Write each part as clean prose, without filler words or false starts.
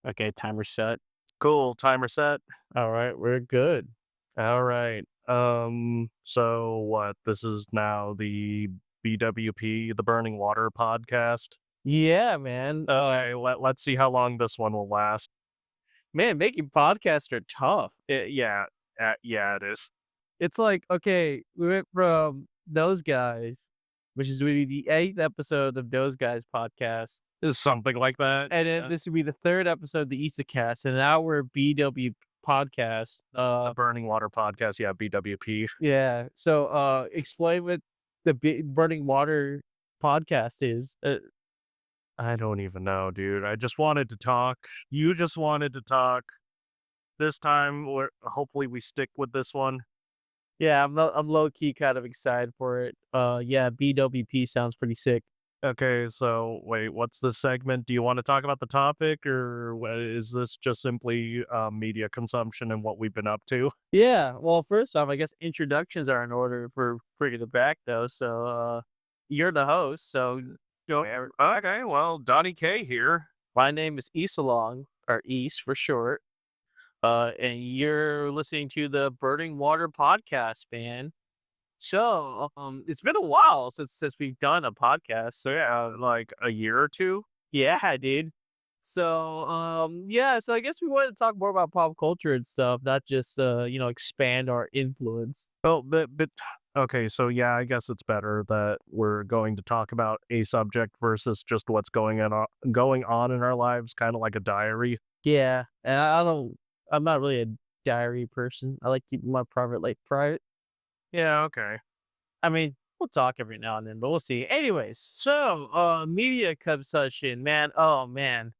Okay, timer set. Cool, timer set. All right, we're good. All right. So what? This is now the BWP, the Burning Water podcast. Yeah, man. Okay, let's see how long this one will last. Man, making podcasts are tough. Yeah, yeah, it is. It's like, okay, we went from those guys, which is really the eighth episode of those guys podcast, It's something like that. and then Yeah. this would be the third episode of the Issa cast, and now we're BW podcast. The Burning Water podcast. Yeah, BWP. Yeah. So, explain what the Burning Water podcast is. I don't even know, dude. I just wanted to talk. You just wanted to talk. This time, hopefully we stick with this one. Yeah, I'm low key kind of excited for it. Yeah, BWP sounds pretty sick. Okay, so wait, what's the segment? Do you want to talk about the topic, or is this just simply media consumption and what we've been up to? Yeah, well, first off, I guess introductions are in order for bringing it back though. So, you're the host. So, go. Okay, well, Donnie K here. My name is Isalong, or East for short. And you're listening to the Burning Water podcast, man. So, it's been a while since we've done a podcast. So yeah, like a year or two. Yeah, dude. So, yeah, so I guess we wanted to talk more about pop culture and stuff, not just expand our influence. Well, but okay, so yeah, I guess it's better that we're going to talk about a subject versus just what's going on in our lives, kind of like a diary. Yeah, and I'm not really a diary person. I like keeping my private life private. Yeah, okay. I mean, we'll talk every now and then, but we'll see. Anyways, so media consumption, man. Oh man.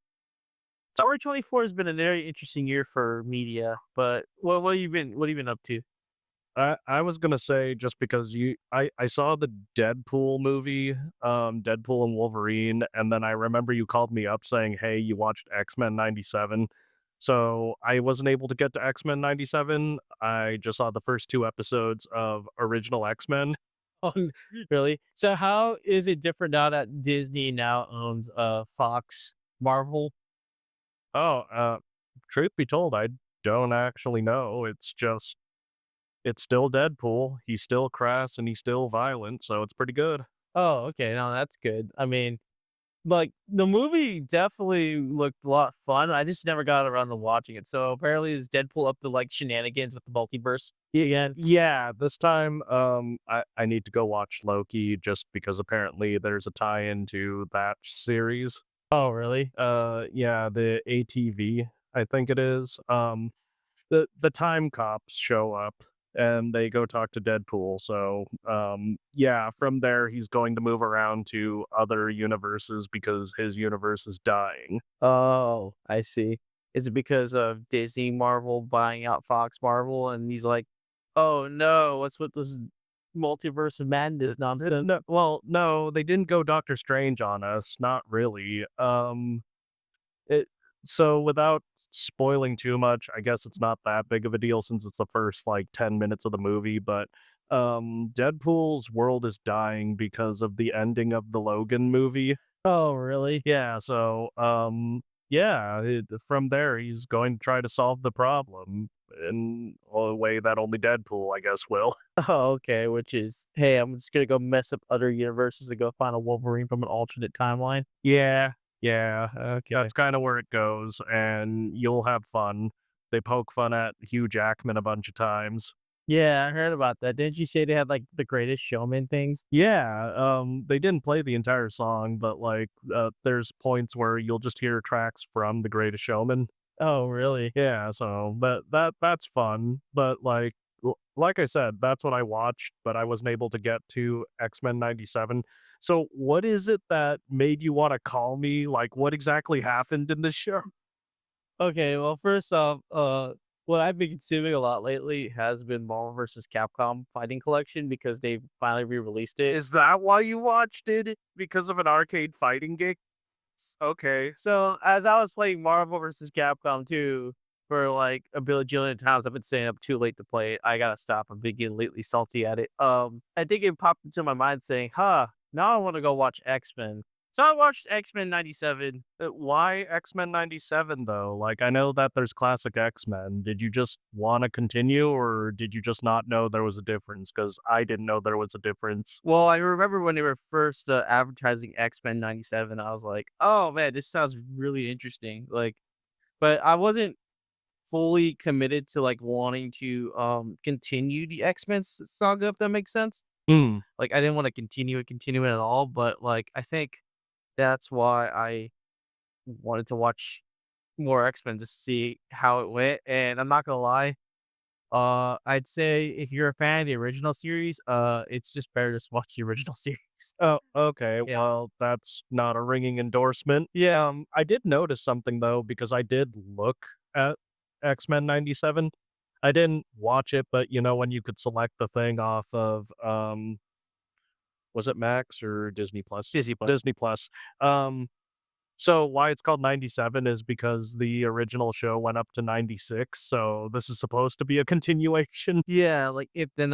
2024 has been a very interesting year for media, but what have you been up to? I was gonna say just because I saw the Deadpool movie, Deadpool and Wolverine, and then I remember you called me up saying, "Hey, you watched X-Men '97." So I wasn't able to get to X-Men '97. I just saw the first two episodes of original X-Men. Oh, really? So how is it different now that Disney now owns Fox Marvel? Oh, truth be told, I don't actually know. It's still Deadpool. He's still crass and he's still violent, so it's pretty good. Oh, okay, no, that's good. I mean, like, the movie definitely looked a lot of fun, I just never got around to watching it, so apparently is Deadpool up to, like, shenanigans with the multiverse again? Yeah, this time, I need to go watch Loki just because apparently there's a tie-in to that series. Oh, really? Yeah, the ATV, I think it is. The time cops show up and they go talk to Deadpool. So, yeah, from there he's going to move around to other universes because his universe is dying. Oh, I see. Is it because of Disney Marvel buying out Fox Marvel, and he's like, "Oh, no, what's with this multiverse of madness nonsense?" No, well, no, they didn't go Doctor Strange on us, not really. It so without spoiling too much, I guess it's not that big of a deal since it's the first, like, 10 minutes of the movie, but, Deadpool's world is dying because of the ending of the Logan movie. Oh, really? Yeah, so, yeah, from there, he's going to try to solve the problem in a way that only Deadpool, I guess, will. Oh, okay, which is, "Hey, I'm just gonna go mess up other universes to go find a Wolverine from an alternate timeline." Yeah, yeah, Okay. that's kinda where it goes, and you'll have fun. They poke fun at Hugh Jackman a bunch of times. Yeah, I heard about that. Didn't you say they had, like, The Greatest Showman things? Yeah, they didn't play the entire song, but, like, there's points where you'll just hear tracks from The Greatest Showman. Oh, really? Yeah, so that's fun, but, like I said, that's what I watched, but I wasn't able to get to X-Men '97. So, what is it that made you wanna call me? Like, what exactly happened in this show? Okay, well, first off, what I've been consuming a lot lately has been Marvel vs. Capcom Fighting Collection because they finally re-released it. Is that why you watched it? Because of an arcade fighting game? Okay. So, as I was playing Marvel vs. Capcom 2 for, like, a bajillion times, I've been staying up too late to play it. I gotta stop. I'm been getting lately salty at it. I think it popped into my mind saying, "Huh, now I wanna go watch X-Men." So I watched X-Men '97. Why X-Men 97 though? Like, I know that there's classic X-Men. Did you just wanna continue, or did you just not know there was a difference? Because I didn't know there was a difference. Well, I remember when they were first, advertising X-Men '97, I was like, "Oh, man, this sounds really interesting." Like, but I wasn't fully committed to, like, wanting to, continue the X-Men saga, if that makes sense. Mm, Like, I didn't wanna continue it at all, but, like, I think that's why I wanted to watch more X-Men to see how it went, and I'm not gonna lie, I'd say if you're a fan of the original series, it's just better to just watch the original series. oh, okay, Yeah. well, that's not a ringing endorsement. Yeah, I did notice something though, because I did look at X-Men 97. I didn't watch it, but, when you could select the thing off of, was it Max or Disney Plus? Disney Plus. Disney Plus. Um, so why it's called 97 is because the original show went up to 96, so this is supposed to be a continuation. Yeah, like, if the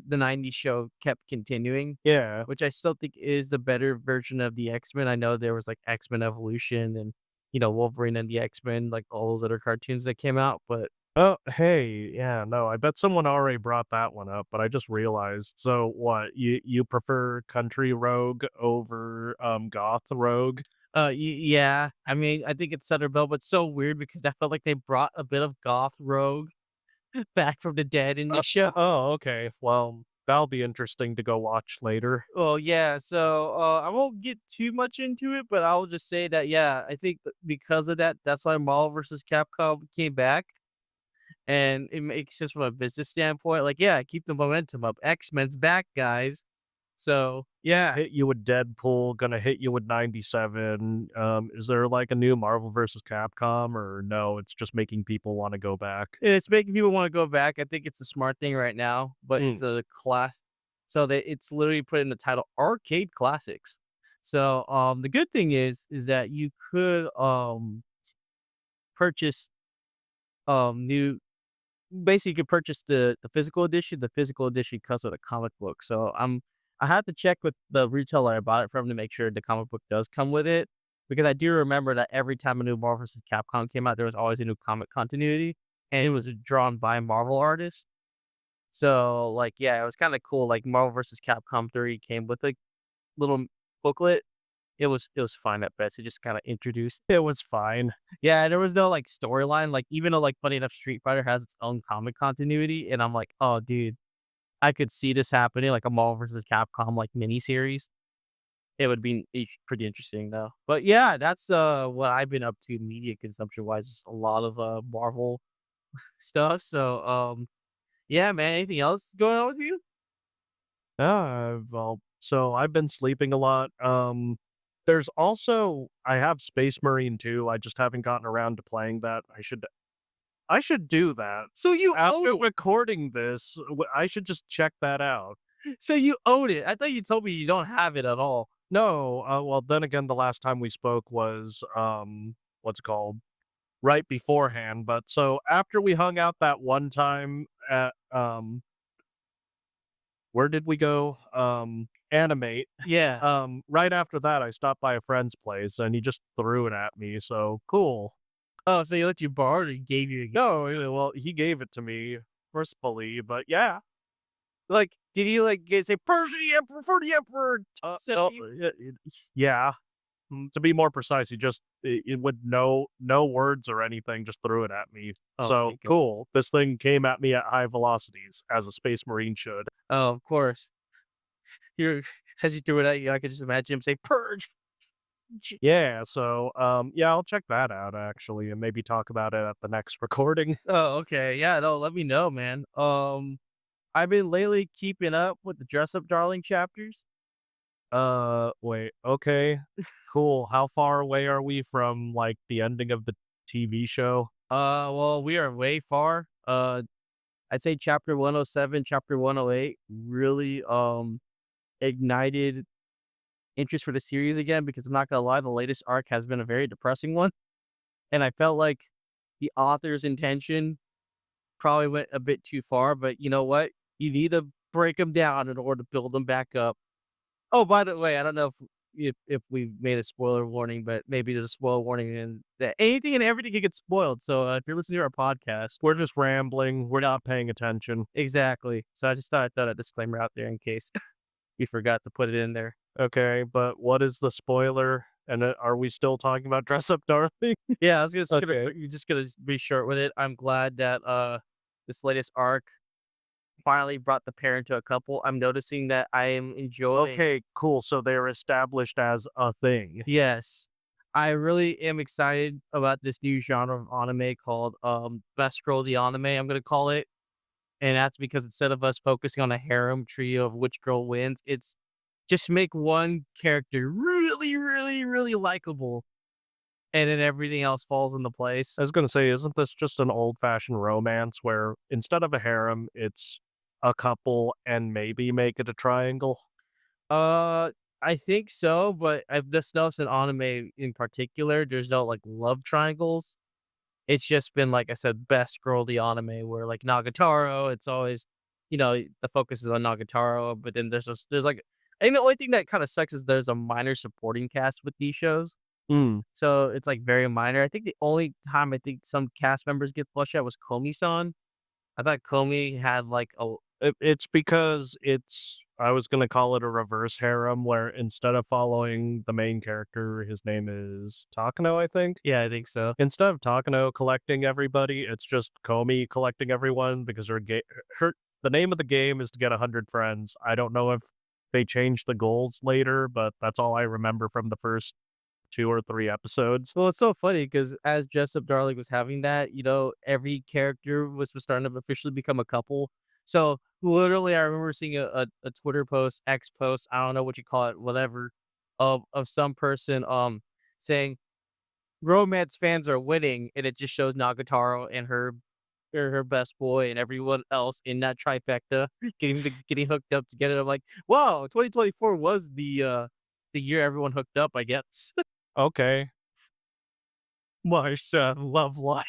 '90s show kept continuing, Yeah. which I still think is the better version of the X-Men. I know there was, like, X-Men Evolution and, Wolverine and the X-Men, like, all those other cartoons that came out, but Oh, hey, yeah, no, I bet someone already brought that one up, but I just realized. So what, you prefer country rogue over, goth rogue? yeah, I mean, I think it's Centerville, but it's so weird because I felt like they brought a bit of goth rogue back from the dead in the show. Oh, okay. Well, that'll be interesting to go watch later. Well, yeah, so, I won't get too much into it, but I'll just say that, yeah, I think because of that, that's why Marvel versus Capcom came back, and it makes sense from a business standpoint, like, yeah, keep the momentum up. X-Men's back, guys. So, yeah, Hit you with Deadpool, gonna hit you with 97. Is there like a new Marvel versus Capcom, or no, it's just making people wanna go back? it's making people wanna go back. I think it's a smart thing right now, but Mm. it's a class so that it's literally put in the title Arcade Classics. So, the good thing is that you could, purchase, new basically, you could purchase the physical edition. The physical edition comes with a comic book, so I have to check with the retailer I bought it from to make sure the comic book does come with it, because I do remember that every time a new Marvel vs. Capcom came out, there was always a new comic continuity, and it was drawn by Marvel artists. So, like, yeah, it was kinda cool, like, Marvel vs. Capcom 3 came with a little booklet. It was fine at best. It just kinda introduced. It was fine. Yeah, there was no, like, storyline, like, even though, like, funny enough, Street Fighter has its own comic continuity, and I'm like, "Oh, dude, I could see this happening, like a Marvel vs. Capcom, like, miniseries." It would be pretty interesting, though. But, yeah, that's, what I've been up to media consumption-wise, just a lot of, Marvel stuff, so, yeah, man, anything else going on with you? Well, so I've been sleeping a lot. There's also I have Space Marine 2, I just haven't gotten around to playing that. I should do that. So you own After it. recording this, I should just check that out. So you own it. I thought you told me you don't have it at all. No, well, then again, the last time we spoke was, what's it called? Right beforehand, but so after we hung out that one time at, where did we go? Animate. Yeah. Right after that, I stopped by a friend's place and he just threw it at me, so cool. Oh, so he let you borrow it or he gave you a gift? No, well, he gave it to me forcefully, but yeah. Like, did he, like, say, "Purge the Emperor for the Emperor," sent No, you? yeah. To be more precise, he just with no words or anything, just threw it at me. Oh, So okay, good. cool. This thing came at me at high velocities, as a space marine should. Oh, of course. You're as you threw it at you, I could just imagine him say, "Purge." Yeah, so yeah, I'll check that out actually, and maybe talk about it at the next recording. Oh, okay. Yeah, no, let me know, man. I've been lately keeping up with the Dress Up Darling chapters. Wait, okay, cool. How far away are we from like the ending of the TV show? Well, we are way far. I'd say chapter 107, chapter 108 really, ignited interest for the series again because I'm not gonna lie, the latest arc has been a very depressing one, and I felt like the author's intention probably went a bit too far, but you know what? You need to break them down in order to build them back up. Oh, by the way, I don't know if if we made a spoiler warning, but maybe there's a spoiler warning and that anything and everything can get spoiled. So if you're listening to our podcast, We're just rambling. We're not paying attention. exactly. So I just thought I'd throw a disclaimer out there in case we forgot to put it in there. Okay, but what is the spoiler? And are we still talking about Dress Up Dorothy? Yeah, I was just gonna Okay. you're just gonna be short with it. I'm glad that this latest arc finally brought the pair into a couple. I'm noticing that I am enjoying. Okay, cool. So they're established as a thing. Yes. I really am excited about this new genre of anime called Best Girl the Anime, I'm gonna call it. And that's because instead of us focusing on a harem trio of which girl wins, it's just make one character really, really, really likable, and then everything else falls into place. I was gonna say, isn't this just an old-fashioned romance where instead of a harem, it's a couple and maybe make it a triangle? Uh, I think so, but I've just noticed in anime in particular, there's no like love triangles. It's just been, like I said, best girl the anime where like Nagatoro, it's always, the focus is on Nagatoro, but then there's like, and the only thing that kind of sucks is there's a minor supporting cast with these shows. Mm. So it's like very minor. I think the only time I think some cast members get flushed out was Komi-san. I thought Komi had like a It's because it's I was gonna call it a reverse harem where instead of following the main character, his name is Takano, I think. yeah, I think so. Instead of Takano collecting everybody, it's just Komi collecting everyone because her the name of the game is to get 100 friends. I don't know if they changed the goals later, but that's all I remember from the first 2 or 3 episodes. Well, it's so funny because as Jessup Darling was having that, every character was starting to officially become a couple. So literally, I remember seeing a Twitter post, X post, I don't know what you call it, whatever, of some person saying romance fans are winning, and it just shows Nagatoro and her best boy and everyone else in that trifecta getting hooked up together. I'm like, wow, 2024 was the year everyone hooked up, I guess. Okay. My son, love life.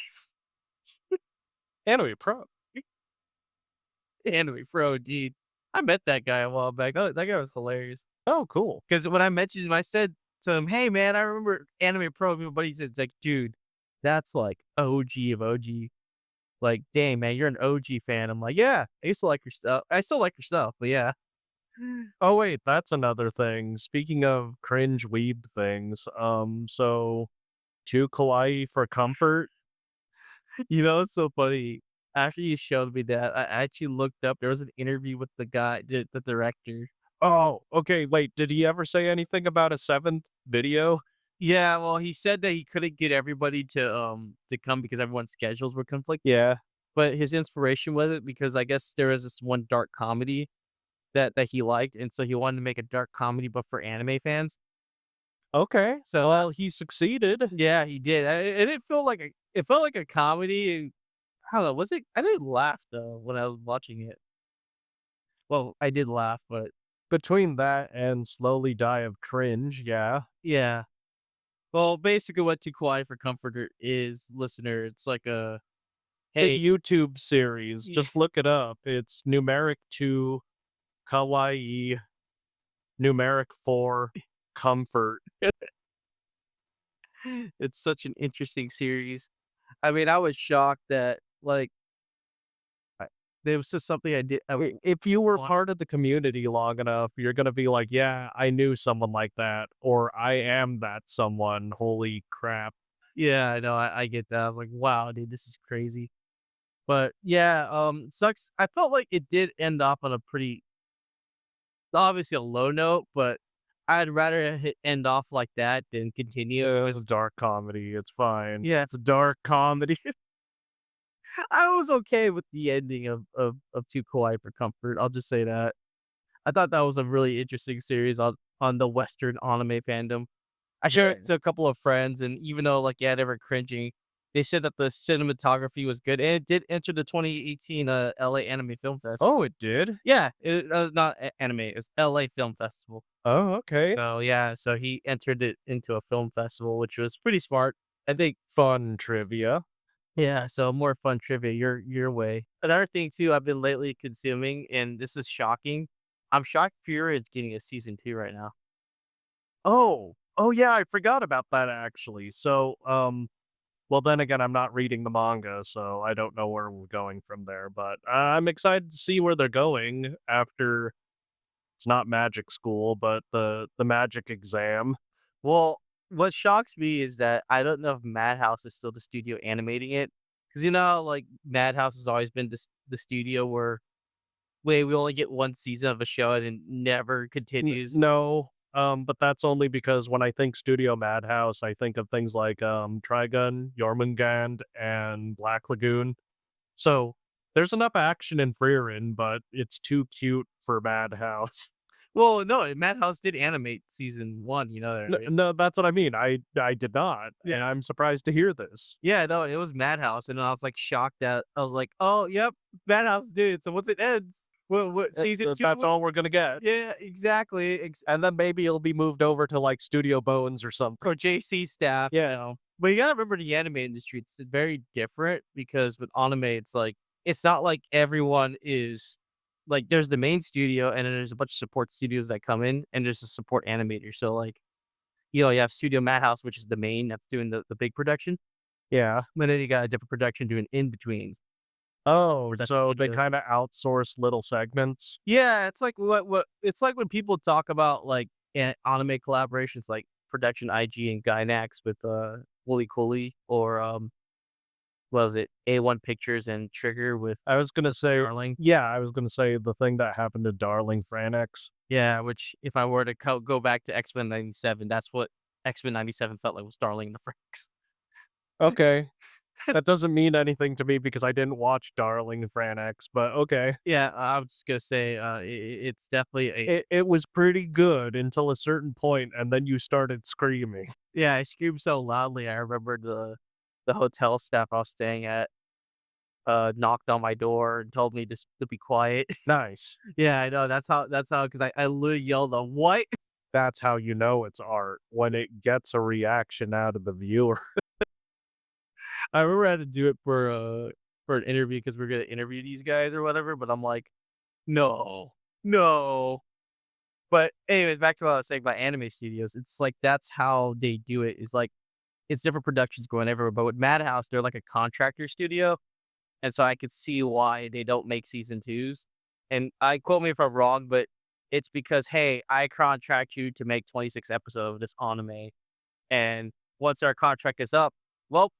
Anyway, pro Anime Pro, dude. I met that guy a while back. That guy was hilarious. Oh, cool. Because when I mentioned him, I said to him, "Hey, man, I remember Anime Pro." My buddy said, "It's like, dude, that's like OG of OG. Like, dang, man, you're an OG fan." I'm like, "Yeah, I used to like your stuff. I still like your stuff, but yeah." Oh, wait, that's another thing. Speaking of cringe weeb things, so too kawaii for comfort? It's so funny. After you showed me that, I actually looked up. There was an interview with the guy, the director. Oh, okay, wait, did he ever say anything about a 7th video? Yeah, well, he said that he couldn't get everybody to come because everyone's schedules were conflicting. Yeah. But his inspiration was it because I guess there was this one dark comedy that he liked, and so he wanted to make a dark comedy, but for anime fans. Okay, So, well, he succeeded. yeah, he did, and it felt like a comedy, and I don't know, was it I didn't laugh, though, when I was watching it. Well, I did laugh, but Between that and Slowly Die of Cringe, yeah. yeah. Well, basically what Too Quiet for Comforter is, listener, it's like a, A "Hey." YouTube series, just look it up. It's numeric 2, kawaii, numeric 4, comfort. It's such an interesting series. I mean, I was shocked that, like, I there was just something I did If you were wa part of the community long enough, you're gonna be like, "Yeah, I knew someone like that," or "I am that someone, holy crap." yeah, I know, I get that. I'm like, "Wow, dude, this is crazy." But, yeah, sucks I felt like it did end off on a pretty obviously a low note, but I'd rather hit end off like that than continue. It's a dark comedy, it's fine. Yeah, it's a dark comedy. I was okay with the ending of Too Kawaii for Comfort, I'll just say that. I thought that was a really interesting series on the Western anime fandom. I shared it Yeah. to a couple of friends, and even though, like, yeah, they were cringing, they said that the cinematography was good, and it did enter the 2018, LA Anime Film Fest. Oh, it did? Yeah, it not anime, it's LA Film Festival. Oh, okay. So, yeah, so he entered it into a film festival, which was pretty smart. I think Fun trivia. yeah, so more fun trivia your way. Another thing too I've been lately consuming, and this is shocking. I'm shocked Fury is getting a season 2 right now. Oh yeah, I forgot about that actually. So, well, then again, I'm not reading the manga, so I don't know where we're going from there. But I'm excited to see where they're going after it's not magic school, but the magic exam. Well, what shocks me is that I don't know if Madhouse is still the studio animating it, because you know how, like, Madhouse has always been the studio where we only get 1 season of a show and it never continues. No, but that's only because when I think Studio Madhouse, I think of things like Trigun, Jormungand, and Black Lagoon. So there's enough action in Frieren, but it's too cute for Madhouse. Well, no, Madhouse did animate season 1, you know that, right? No, that's what I mean. I did not, Yeah. and I'm surprised to hear this. Yeah, no, it was Madhouse, and I was, like, shocked that I was like, "Oh, yep, Madhouse did it, so once it ends, what season 2 That's all we're gonna get. Yeah, exactly, And then maybe it'll be moved over to like Studio Bones or something. or JC staff, you Yeah. know? But you gotta remember the anime industry, it's very different because with anime, it's like it's not like everyone is like, there's the main studio, and then there's a bunch of support studios that come in, and there's a support animator, so, like, you have Studio Madhouse, which is the main that's doing the big production, Yeah. but then you got a different production doing in-betweens, Oh, where that's so they studio. kinda outsource little segments? Yeah, it's like what it's like when people talk about, like, anime collaborations, like Production IG and Gainax with, Wooly Cooley or, what was it? A1 Pictures and Trigger with I was gonna say Darling. yeah, I was gonna say the thing that happened to Darling Franix. Yeah, which if I were to go back to X-Men '97, that's what X-Men '97 felt like was Darling in the Franxx. Okay. That doesn't mean anything to me because I didn't watch Darling Franix, but okay. Yeah, I was just gonna say, it's definitely a It was pretty good until a certain point, and then you started screaming. yeah, I screamed so loudly, I remember the hotel staff I was staying at, knocked on my door and told me to be quiet. Nice. Yeah, I know, that's how, because I literally yelled, "What?" That's how you know it's art, when it gets a reaction out of the viewer. I remember I had to do it for an interview because we're gonna interview these guys or whatever, but I'm like, "No, no." But anyways, back to what I was saying about anime studios, it's like that's how they do it, is like, it's different productions going everywhere, but with Madhouse, they're like a contractor studio, and so I could see why they don't make season 2s, and I quote me if I'm wrong, but it's because, "Hey, I contract you to make 26 episodes of this anime, and once our contract is up, well,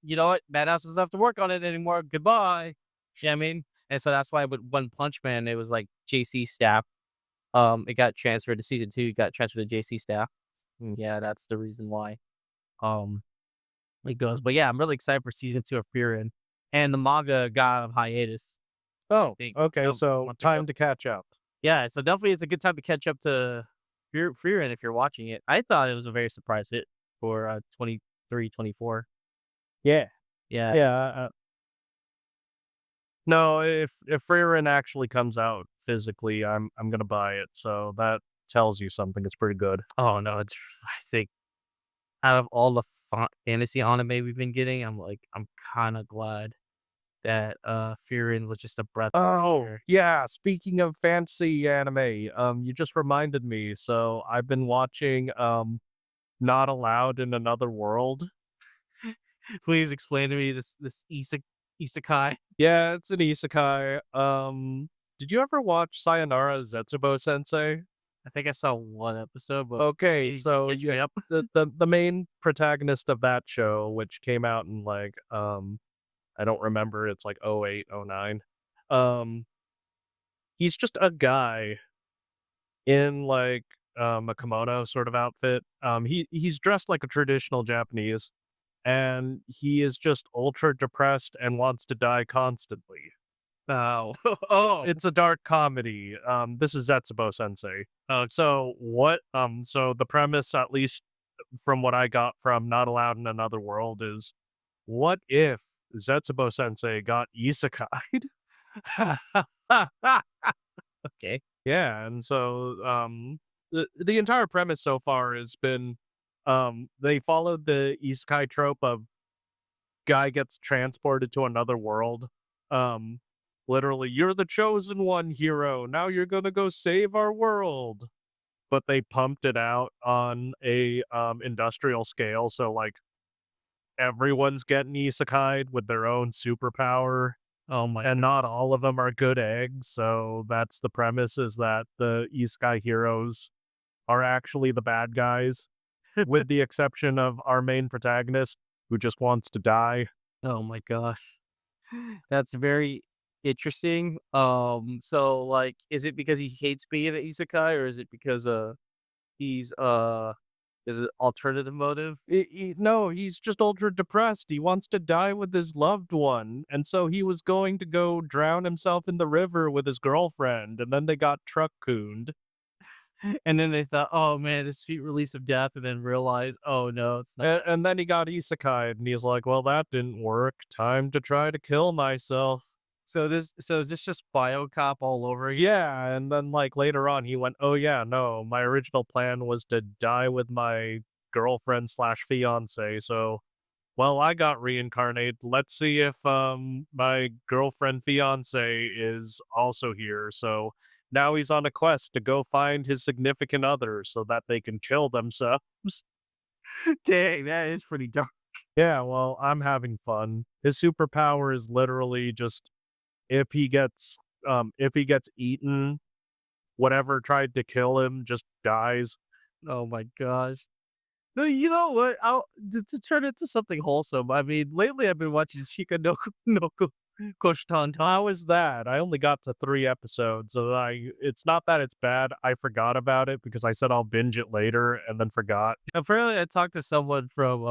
you know what? Madhouse doesn't have to work on it anymore. Goodbye." You know what I mean? And so that's why with One Punch Man, it was like JC staff. It got transferred to season 2, got transferred to JC staff. Yeah, that's the reason why. Um, it goes. But yeah, I'm really excited for season 2 of Frieren. And the manga got on hiatus. I Oh, think okay, a so month ago. time to catch up. Yeah, so definitely it's a good time to catch up to Frieren if you're watching it. I thought it was a very surprise hit for 23, 24. Yeah. Yeah. Yeah, no, if Frieren actually comes out physically, I'm gonna buy it, so that tells you something, it's pretty good. Oh, no, it's I think out of all the fantasy anime we've been getting, I'm kinda glad that, Frieren was just a breath of fresh Oh, air. yeah, speaking of fancy anime, you just reminded me, so I've been watching, Not Allowed in Another World. Please explain to me this isekai. Yeah, it's an isekai, did you ever watch Sayonara Zetsubo Sensei? I think I saw 1 episode, but Okay, maybe so catch yeah, me up. the main protagonist of that show, which came out in, like, I don't remember, it's like '08, '09. Um, he's just a guy in, like, a kimono sort of outfit. He's dressed like a traditional Japanese, and he is just ultra depressed and wants to die constantly. Oh. Oh. It's a dark comedy. This is Zetsubo Sensei. So the premise, at least from what I got from Not Allowed in Another World, is what if Zetsubo Sensei got isekai'd? Okay. Yeah, and so, the entire premise so far has been, they followed the isekai trope of guy gets transported to another world. Um, literally, "You're the chosen one, hero. Now you're gonna go save our world." but they pumped it out on a, industrial scale, so, like, everyone's getting isekai'd with their own superpower, Oh my and god. not all of them are good eggs, so that's the premise is that the isekai heroes are actually the bad guys, with the exception of our main protagonist, who just wants to die. Oh my gosh. That's very interesting. So, like, is it because he hates being an isekai, or is it because, he's, is it alternative motive? No, he's just ultra depressed. He wants to die with his loved one, and so he was going to go drown himself in the river with his girlfriend, and then they got truck-cooned. And then they thought, "Oh, man, the sweet release of death," and then realized, "Oh, no, it's not." And then he got isekai'd, and he's like, "Well, that didn't work. Time to try to kill myself." So is this just Biocop all over again? Yeah, and then, like, later on, he went, "Oh, yeah, no, my original plan was to die with my girlfriend/fiancé, so, well, I got reincarnated. Let's see if, my girlfriend fiancé is also here." So, now he's on a quest to go find his significant other so that they can kill themselves. Dang, that is pretty dark. Yeah, well, I'm having fun. His superpower is literally just if he gets, if he gets eaten, whatever tried to kill him just dies. Oh my gosh. No, you know what? I'll to turn it to something wholesome. I mean, lately I've been watching Shika no Koshtantan. How is that? I only got to 3 episodes, so it's not that it's bad, I forgot about it because I said I'll binge it later and then forgot. Apparently, I talked to someone from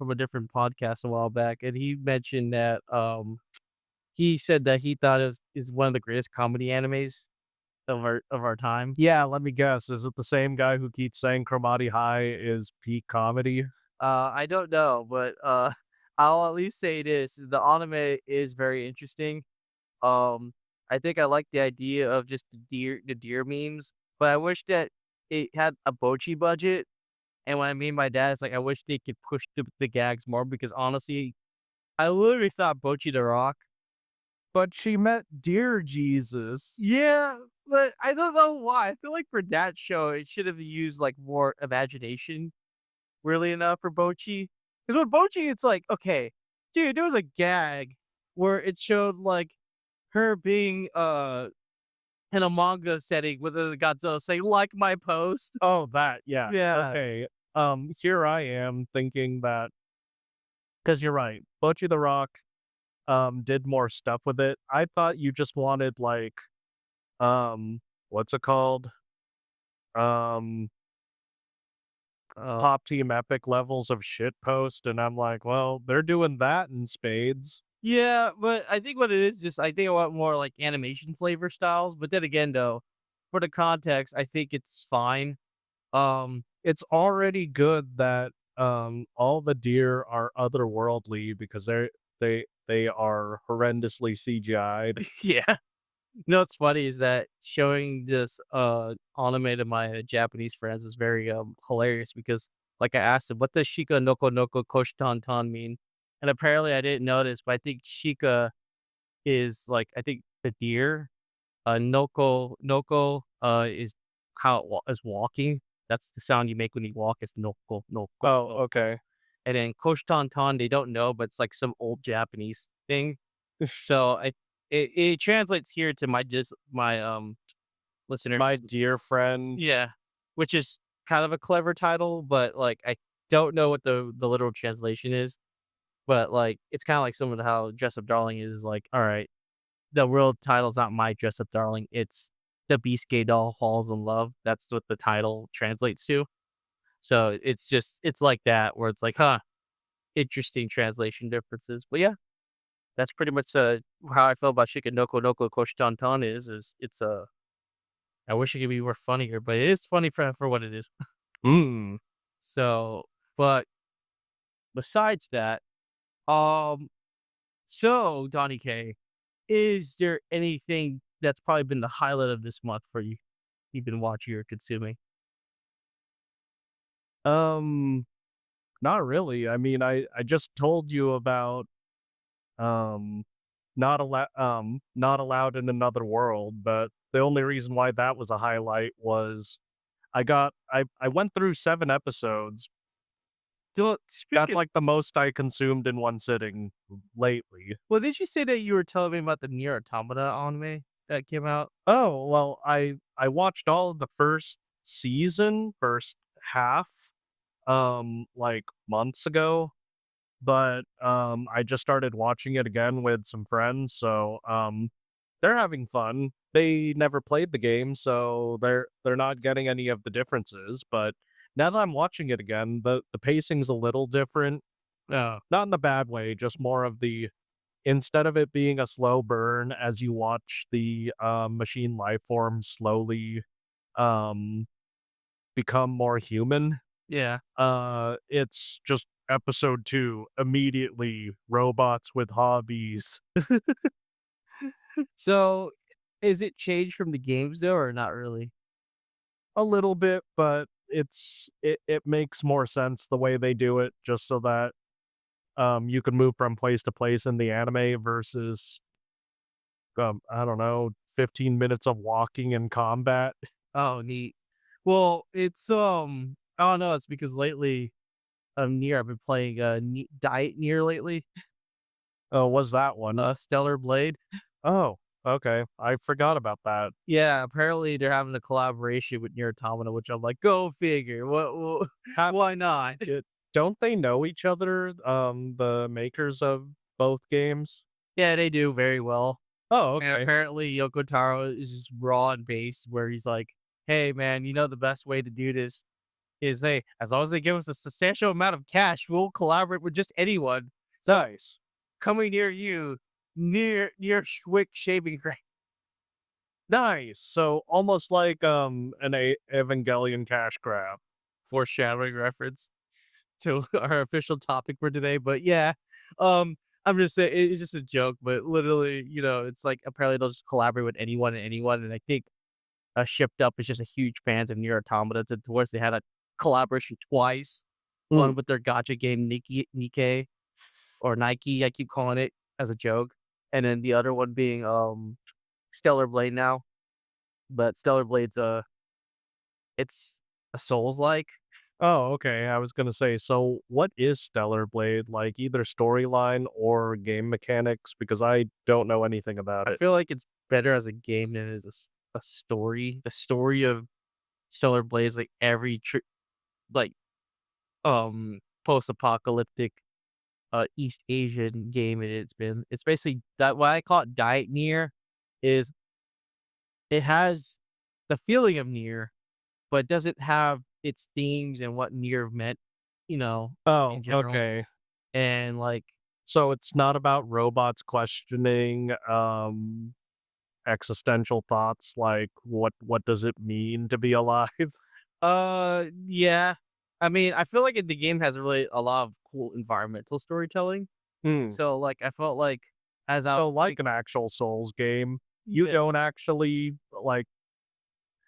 a different podcast a while back, and he mentioned that he said that he thought it was is one of the greatest comedy animes of our time. Yeah, let me guess, is it the same guy who keeps saying Cromartie High is peak comedy? I don't know, but I'll at least say this: the anime is very interesting. I think I like the idea of just the deer memes, but I wish that it had a Bochi budget. And what I mean by that is, like, I wish they could push the gags more because honestly, I literally thought Bochi the Rock. But she met Dear Jesus. Yeah, but I don't know why. I feel like for that show, it should have used like more imagination, really enough for Bochi. Because with Bochi, it's like, okay, dude, there was a gag where it showed like her being in a manga setting with the Godzilla saying, like my post. Oh, that, yeah, Yeah. okay. Here I am thinking that because 'cause you're right, Butchie the Rock, did more stuff with it. I thought you just wanted, like, what's it called? Um, Uh, Pop Team Epic levels of shitpost, and I'm like, "Well, they're doing that in spades." yeah, but I think what it is just I think I want more like animation flavor styles. But then again, though, for the context, I think it's fine. Um, It's already good that, all the deer are otherworldly because they are horrendously CGI'd. yeah. You know what's funny is that showing this, anime to my Japanese friends was very, hilarious because, like, I asked him, "What does Shika no Koshtantan mean?" And apparently I didn't notice, but I think Shika is, like, I think the deer, is how it is walking. That's the sound you make when you walk, is noko, Oh, no. okay. And then Koshtantan, they don't know, but it's, like, some old Japanese thing. So it translates here to my, listener. My dear friend. Yeah, which is kind of a clever title, but, like, I don't know what the literal translation is, but, like, it's kinda like some of how Dress Up Darling is, like, alright, the real title's not My Dress Up Darling, it's The Beast-Gay Doll Falls in Love. That's what the title translates to. So, it's like that where it's like, "Huh, interesting translation differences." But yeah, that's pretty much, how I feel about Shikinoko no Koshitantan is it's, I wish it could be more funnier, but it is funny for what it is. Mm. So, but besides that, um, so Donnie K, is there anything that's probably been the highlight of this month for you? You've been watching or consuming? Um, Not really. I mean, I just told you about, um, not allowed in another world, but the only reason why that was a highlight was I went through 7 episodes. So, That's, speaking like, the most I consumed in one sitting lately. well, did you say that you were telling me about the Nier Automata anime that came out? Oh, well, I watched all of the first season, first half, like, months ago, but, I just started watching it again with some friends, so, they're having fun. They never played the game, so they're not getting any of the differences, but now that I'm watching it again, the pacing's a little different, No. not in the bad way, just more of the instead of it being a slow burn as you watch the, machine life form slowly, um, become more human, Yeah. it's just episode 2, immediately robots with hobbies. So, is it changed from the games though, or not really? A little bit, but it makes more sense the way they do it just so that, you can move from place to place in the anime versus, I don't know, 15 minutes of walking and combat. Oh, neat. Well, it's I don't know. It's because lately, Nier. I've been playing Diet Nier lately. Oh, what's that one? Stellar Blade. Oh, okay. I forgot about that. Yeah, apparently they're having a collaboration with Nier Automata, which I'm like, go figure. What Have why not? it don't they know each other, the makers of both games? Yeah, they do very well. Oh, And okay. apparently Yoko Taro is just raw and based where he's like, "Hey man, the best way to do this is, hey, as long as they give us a substantial amount of cash, we'll collaborate with just anyone. So Nice. coming near you, near Schwick shaving cream." Nice. So, almost like, an A Evangelion cash grab. Foreshadowing reference to our official topic for today. But yeah, um, I'm just saying it's just a joke, but literally, it's like apparently they'll just collaborate with anyone and anyone. And I think Shipped Up is just a huge fans of Nier Automata to towards they had a collaboration twice, Mm. one with their gacha game Nike or Nike, I keep calling it as a joke, and then the other one being, Stellar Blade now, but Stellar Blade's, it's a Souls-like. Oh, okay. I was gonna say, so what is Stellar Blade? Like, either storyline or game mechanics? Because I don't know anything about I it. feel like it's better as a game than it is a story. The story of Stellar Blade is like every like, post-apocalyptic East Asian game it's basically that why I call it Diet Near is it has the feeling of Near, but doesn't have its themes and what Near meant, Oh, in general. okay. And like, So it's not about robots questioning, existential thoughts like, what does it mean to be alive? yeah. I mean, I feel like the game has really a lot of cool environmental storytelling. Hmm. So like I felt like as I So, like an actual Souls game, you yeah, don't actually, like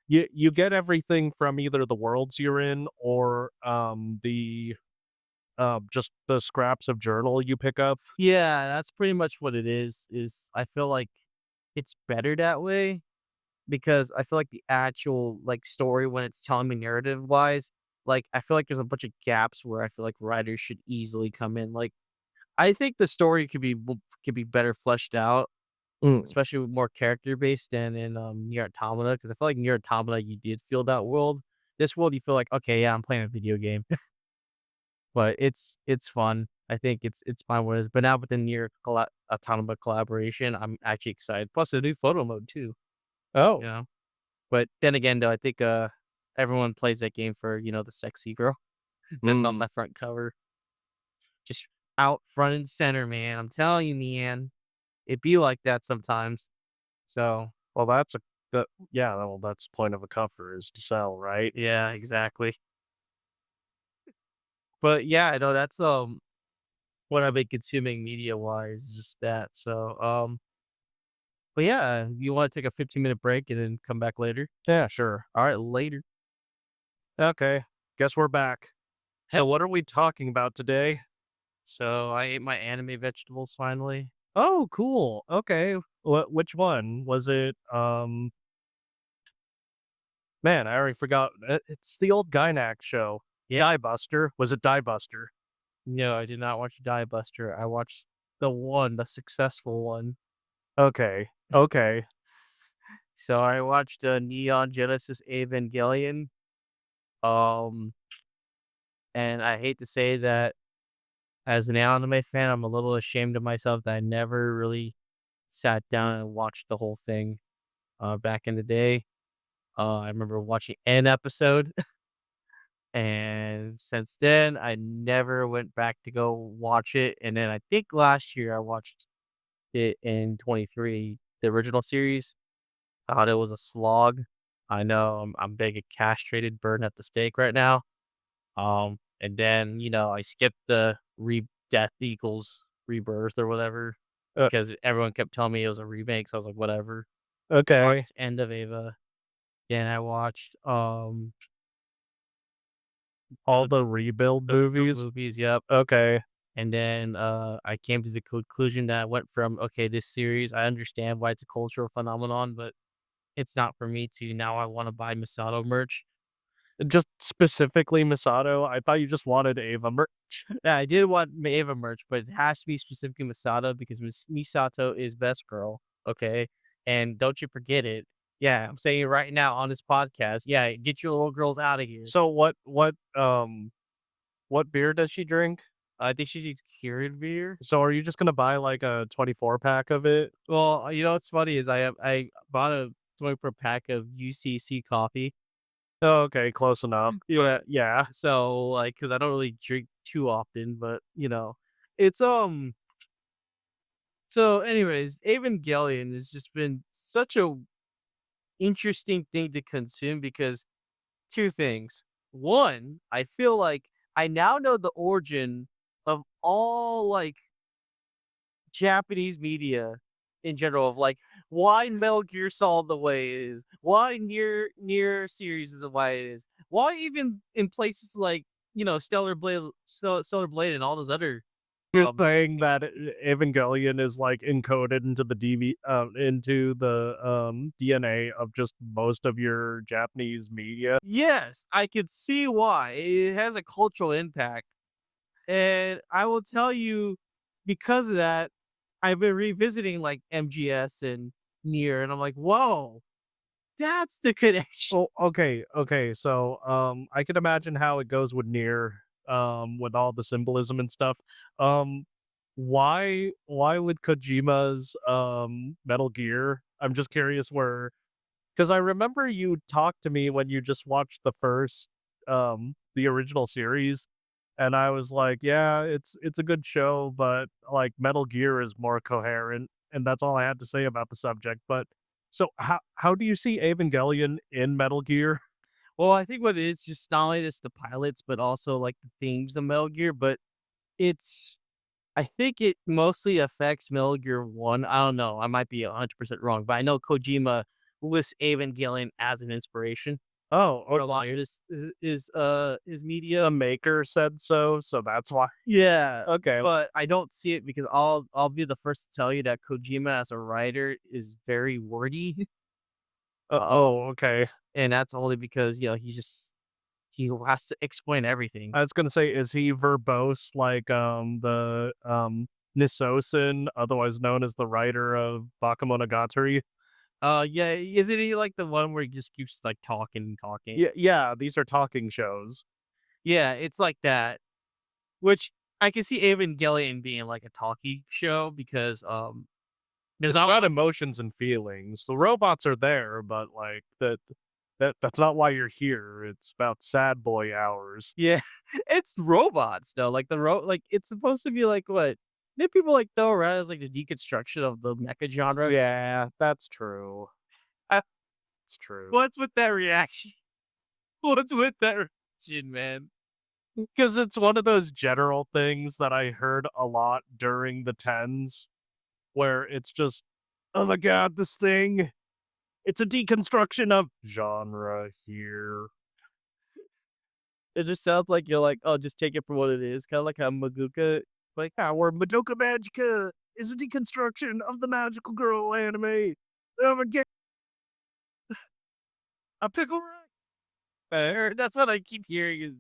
you get everything from either the worlds you're in or, just the scraps of journal you pick up? yeah, that's pretty much what it is I feel like it's better that way because I feel like the actual, like, story when it's telling me narrative-wise, like, I feel like there's a bunch of gaps where I feel like writers should easily come in, like, I think the story could be better fleshed out, Mm. especially with more character-based than in, Nier Automata, because I feel like Nier Automata, you did feel that world. This world, you feel like, "Okay, yeah, I'm playing a video game." But it's fun. I think it's fine what it is, but now with the Nier Automata collaboration, I'm actually excited. Plus a new photo mode too, you Oh. know? But then again, though, I think, everyone plays that game for, the sexy girl that's on Mm. the front cover. Just out front and center, man. I'm telling you, man. It be like that sometimes. So, Well, that's a that yeah, well, that's the point of a cover is to sell, right? yeah, exactly. But, yeah, I know that's, what I've been consuming media-wise, is just that. So, but, yeah, you wanna take a 15-minute break and then come back later? Yeah, sure. Alright, later. Okay, guess we're back. So what are we talking about today? So, I ate my anime vegetables finally. Oh, cool. Okay. Which one? Man, I already forgot. It's the old Gynax show. Yeah. Die Buster. Was it Die Buster? No, I did not watch Die Buster. I watched the successful one. Okay. Okay. So I watched Neon Genesis Evangelion. Um, and I hate to say that as an anime fan, I'm a little ashamed of myself that I never really sat down and watched the whole thing. Back in the day, I remember watching an episode, and since then, I never went back to go watch it. And then I think last year I watched it in 23, the original series. Thought it was a slog. I know I'm big a castrated burn at the stake right now. And then, I skipped the Death Equals Rebirth or whatever Uh, because everyone kept telling me it was a remake. So I was like, whatever. okay. Watched End of Ava. Then I watched All the, the rebuild the new movies. movies. Yep. Okay. And then I came to the conclusion that I went from okay, this series I understand why it's a cultural phenomenon, but it's not for me to now. I want to buy Masato merch. Just specifically Misato. I thought you just wanted Ava merch. Yeah, I did want Ava merch, but it has to be specifically Misato because Misato is best girl. Okay, and don't you forget it. Yeah, I'm saying it right now on this podcast. Yeah, get your little girls out of here. So what beer does she drink? I think she needs Keurig beer. So are you just gonna buy like a 24 pack of it? Well, what's funny is I bought a 24 pack of UCC coffee. Oh, okay, close enough. Yeah, Yeah. so like, because I don't really drink too often, but it's So, anyways, Evangelion has just been such a interesting thing to consume because two things. One, I feel like I now know the origin of all like Japanese media in general of like why Metal Gear Solid the way it is, why near series is the way it is, why even in places like Stellar Blade and all those other You're um saying that Evangelion is like encoded into the into the DNA of just most of your Japanese media. yes, I could see why it has a cultural impact. And I will tell you, because of that, I've been revisiting like MGS and Near, and I'm like, whoa, that's the connection. Oh, okay, okay. So, I can imagine how it goes with Nier, with all the symbolism and stuff. Um, why with Kojima's Metal Gear? I'm just curious where because I remember you talked to me when you just watched the original series, and I was like, "Yeah, it's a good show, but, like, Metal Gear is more coherent," and that's all I had to say about the subject, but so how do you see Evangelion in Metal Gear? Well, I think what it is just not only just the pilots, but also like the themes of Metal Gear, but it's I think it mostly affects Metal Gear 1. I don't know. I might be 100% wrong, but I know Kojima lists Evangelion as an inspiration Oh, for or a lot of his the media. maker said so, so that's why. Yeah, Okay. but I don't see it because I'll be the first to tell you that Kojima as a writer is very wordy. Oh, okay. And that's only because, he has to explain everything. I was gonna say, is he verbose like, Nisosin, otherwise known as the writer of Bakemonogatari? Yeah, isn't he like the one where he just keeps like talking and talking? Yeah, these are talking shows. Yeah, it's like that. Which I can see Evangelion being like a talkie show because there's It's not about emotions and feelings. The robots are there, but, like, that's not why you're here. It's about sad boy hours. yeah, it's robots though. Like like it's supposed to be like what? Then people like throw around as like the deconstruction of the mecha genre. Yeah, that's true. Uh, It's true. What's with that reaction? What's with that reaction, man? Because it's one of those general things that I heard a lot during the 10s where it's just, "Oh my god, this thing, it's a deconstruction of genre here." It just sounds like you're like, oh, just take it for what it is. Kind of like how Maguka, like, Our Madoka Magica is a deconstruction of the magical girl anime. Oh my god, a pickle rick. That's what I keep hearing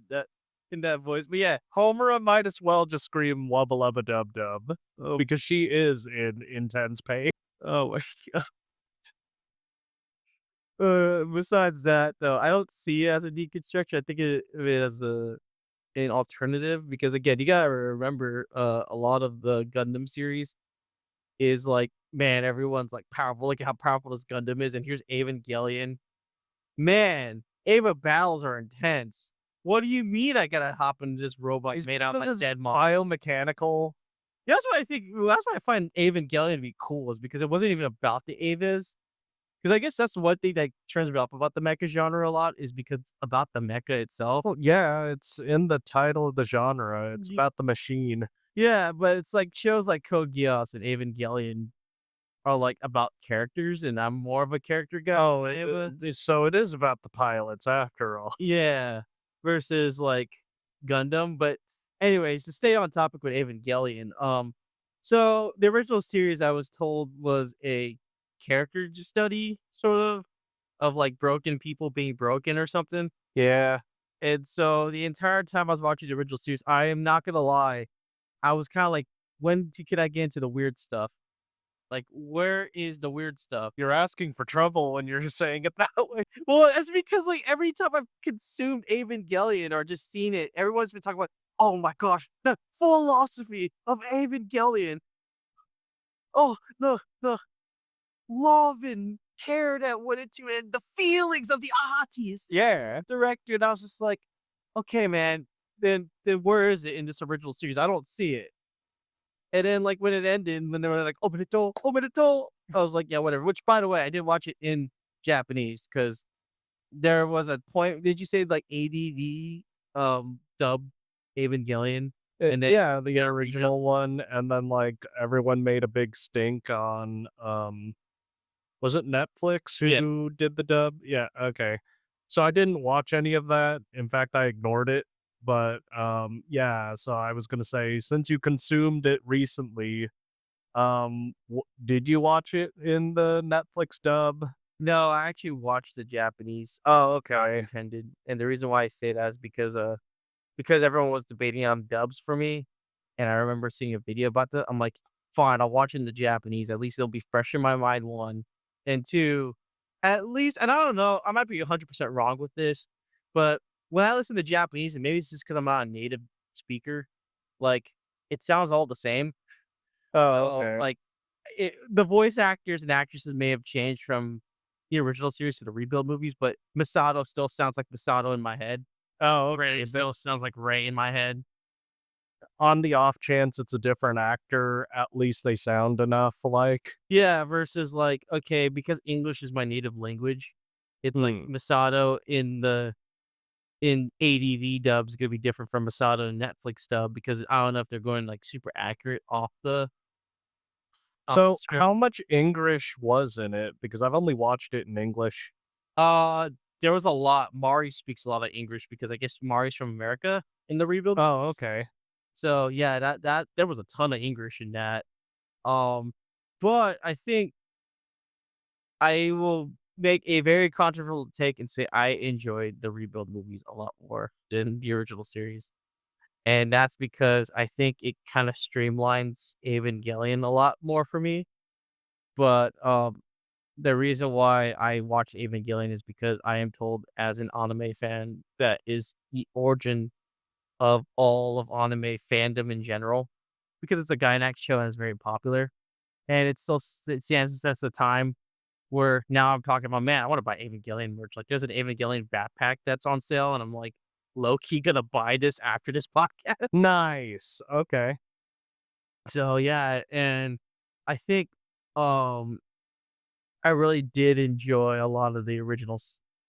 in that voice. But yeah, Homura might as well just scream "wubba lubba dub dub" because she is in intense pain. oh my god. Besides that, though, I don't see it as a deconstruction. I think of it as an alternative because again, you gotta remember, a lot of the Gundam series is like, man, everyone's like powerful. Look at how powerful this Gundam is, and here's Evangelion. Man, Ava battles are intense. What do you mean I gotta hop into this robot Is made out of my this dead mom? biomechanical? That's why I think that's why I find Evangelion to be cool is because it wasn't even about the Avas. Because I guess that's one thing that turns me off about the mecha genre a lot is because it's about the mecha itself. Well, yeah, it's in the title of the genre. It's Ye about the machine. Yeah, but it's like shows like Code Geass and Evangelion are like about characters, and I'm more of a character guy Oh, than Eva. so it is about the pilots after all. Yeah, versus, like, Gundam, but anyways, to stay on topic with Evangelion, so the original series I was told was a character study, sort of, like, broken people being broken or something, Yeah. and so the entire time I was watching the original series, I am not gonna lie, I was kinda like, "When can I get into the weird stuff?" Like, where is the weird stuff? You're asking for trouble when you're saying it that way. Well, it's because, like, every time I've consumed Evangelion or just seen it, everyone's been talking about, "Oh my gosh, the philosophy of Evangelion. Oh, the love and care that went into it, the feelings of the artists." Yeah. Director, and I was just like, "Okay, man, then where is it in this original series? I don't see it." And then, like, when it ended, when they were like, "Omedetou, omedetou," I was like, "Yeah, whatever." Which, by the way, I did watch it in Japanese because there was a point did you say, like, ADV, dubbed Evangelion? And then Yeah, the regional original one, and then, like, everyone made a big stink on, was it Netflix yeah. who did the dub? Yeah, okay. So I didn't watch any of that. In fact, I ignored it, but, yeah, so I was gonna say, since you consumed it recently, did you watch it in the Netflix dub? No, I actually watched the Japanese, Oh, not okay. intended, and the reason why I say that is because everyone was debating on dubs for me, and I remember seeing a video about that. I'm like, "Fine, I'll watch it in the Japanese, at least it'll be fresh in my mind, 1, and 2, at least" and I don't know, I might be 100% wrong with this, but when I listen to Japanese, and maybe it's just because 'cause I'm not a native speaker, like, it sounds all the same. Oh, So, okay. like, the voice actors and actresses may have changed from the original series to the rebuild movies, but Masato still sounds like Masato in my head. Oh, Ray okay. still sounds like Ray in my head. On the off chance it's a different actor, at least they sound enough alike. Yeah, versus, like, okay, because English is my native language, it's like Hmm. Masato in ADV dub is gonna be different from Masato in Netflix dub because I don't know if they're going, like, super accurate off the So, script. how much English was in it? Because I've only watched it in English. Uh, there was a lot. Mari speaks a lot of English because I guess Mari's from America in the rebuild Oh, movies. okay. So, yeah, that there was a ton of English in that. Um, but I think I will make a very controversial take and say I enjoyed the rebuild movies a lot more than the original series. And that's because I think it kinda streamlines Evangelion a lot more for me. But, the reason why I watch Evangelion is because I am told as an anime fan that is the origin of all of anime fandom in general, because it's a Gainax show and it's very popular, and it still it stands the test of time where now I'm talking about, "Man, I wanna buy Evangelion merch." Like, there's an Evangelion backpack that's on sale, and I'm, like, low key gonna buy this after this podcast. Nice. Okay. So, yeah, and I think, um I really did enjoy a lot of the original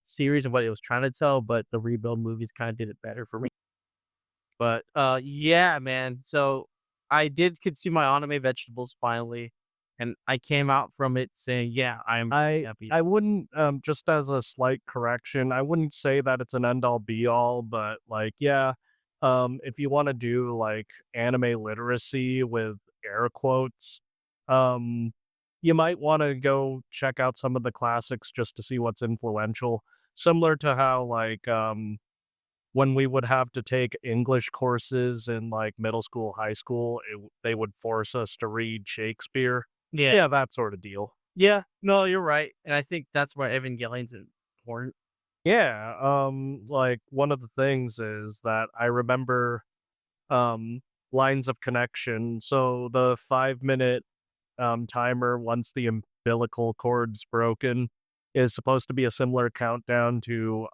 series and what it was trying to tell, but the rebuild movies kinda did it better for me. But, yeah, man, so I did consume my anime vegetables finally, and I came out from it saying, "Yeah, I am I happy." I wouldn't, just as a slight correction, I wouldn't say that it's an end all be all, but, like, yeah, if you wanna do, like, anime literacy with air quotes, um, you might wanna go check out some of the classics just to see what's influential. similar to how, like, when we would have to take English courses in, like, middle school, high school, they would force us to read Shakespeare. Yeah. Yeah, that sorta deal. Yeah, no, you're right, and I think that's why Evangelion's important. Yeah, like, one of the things is that I remember, um, lines of connection, so the 5-minute, timer once the umbilical cord's broken is supposed to be a similar countdown to,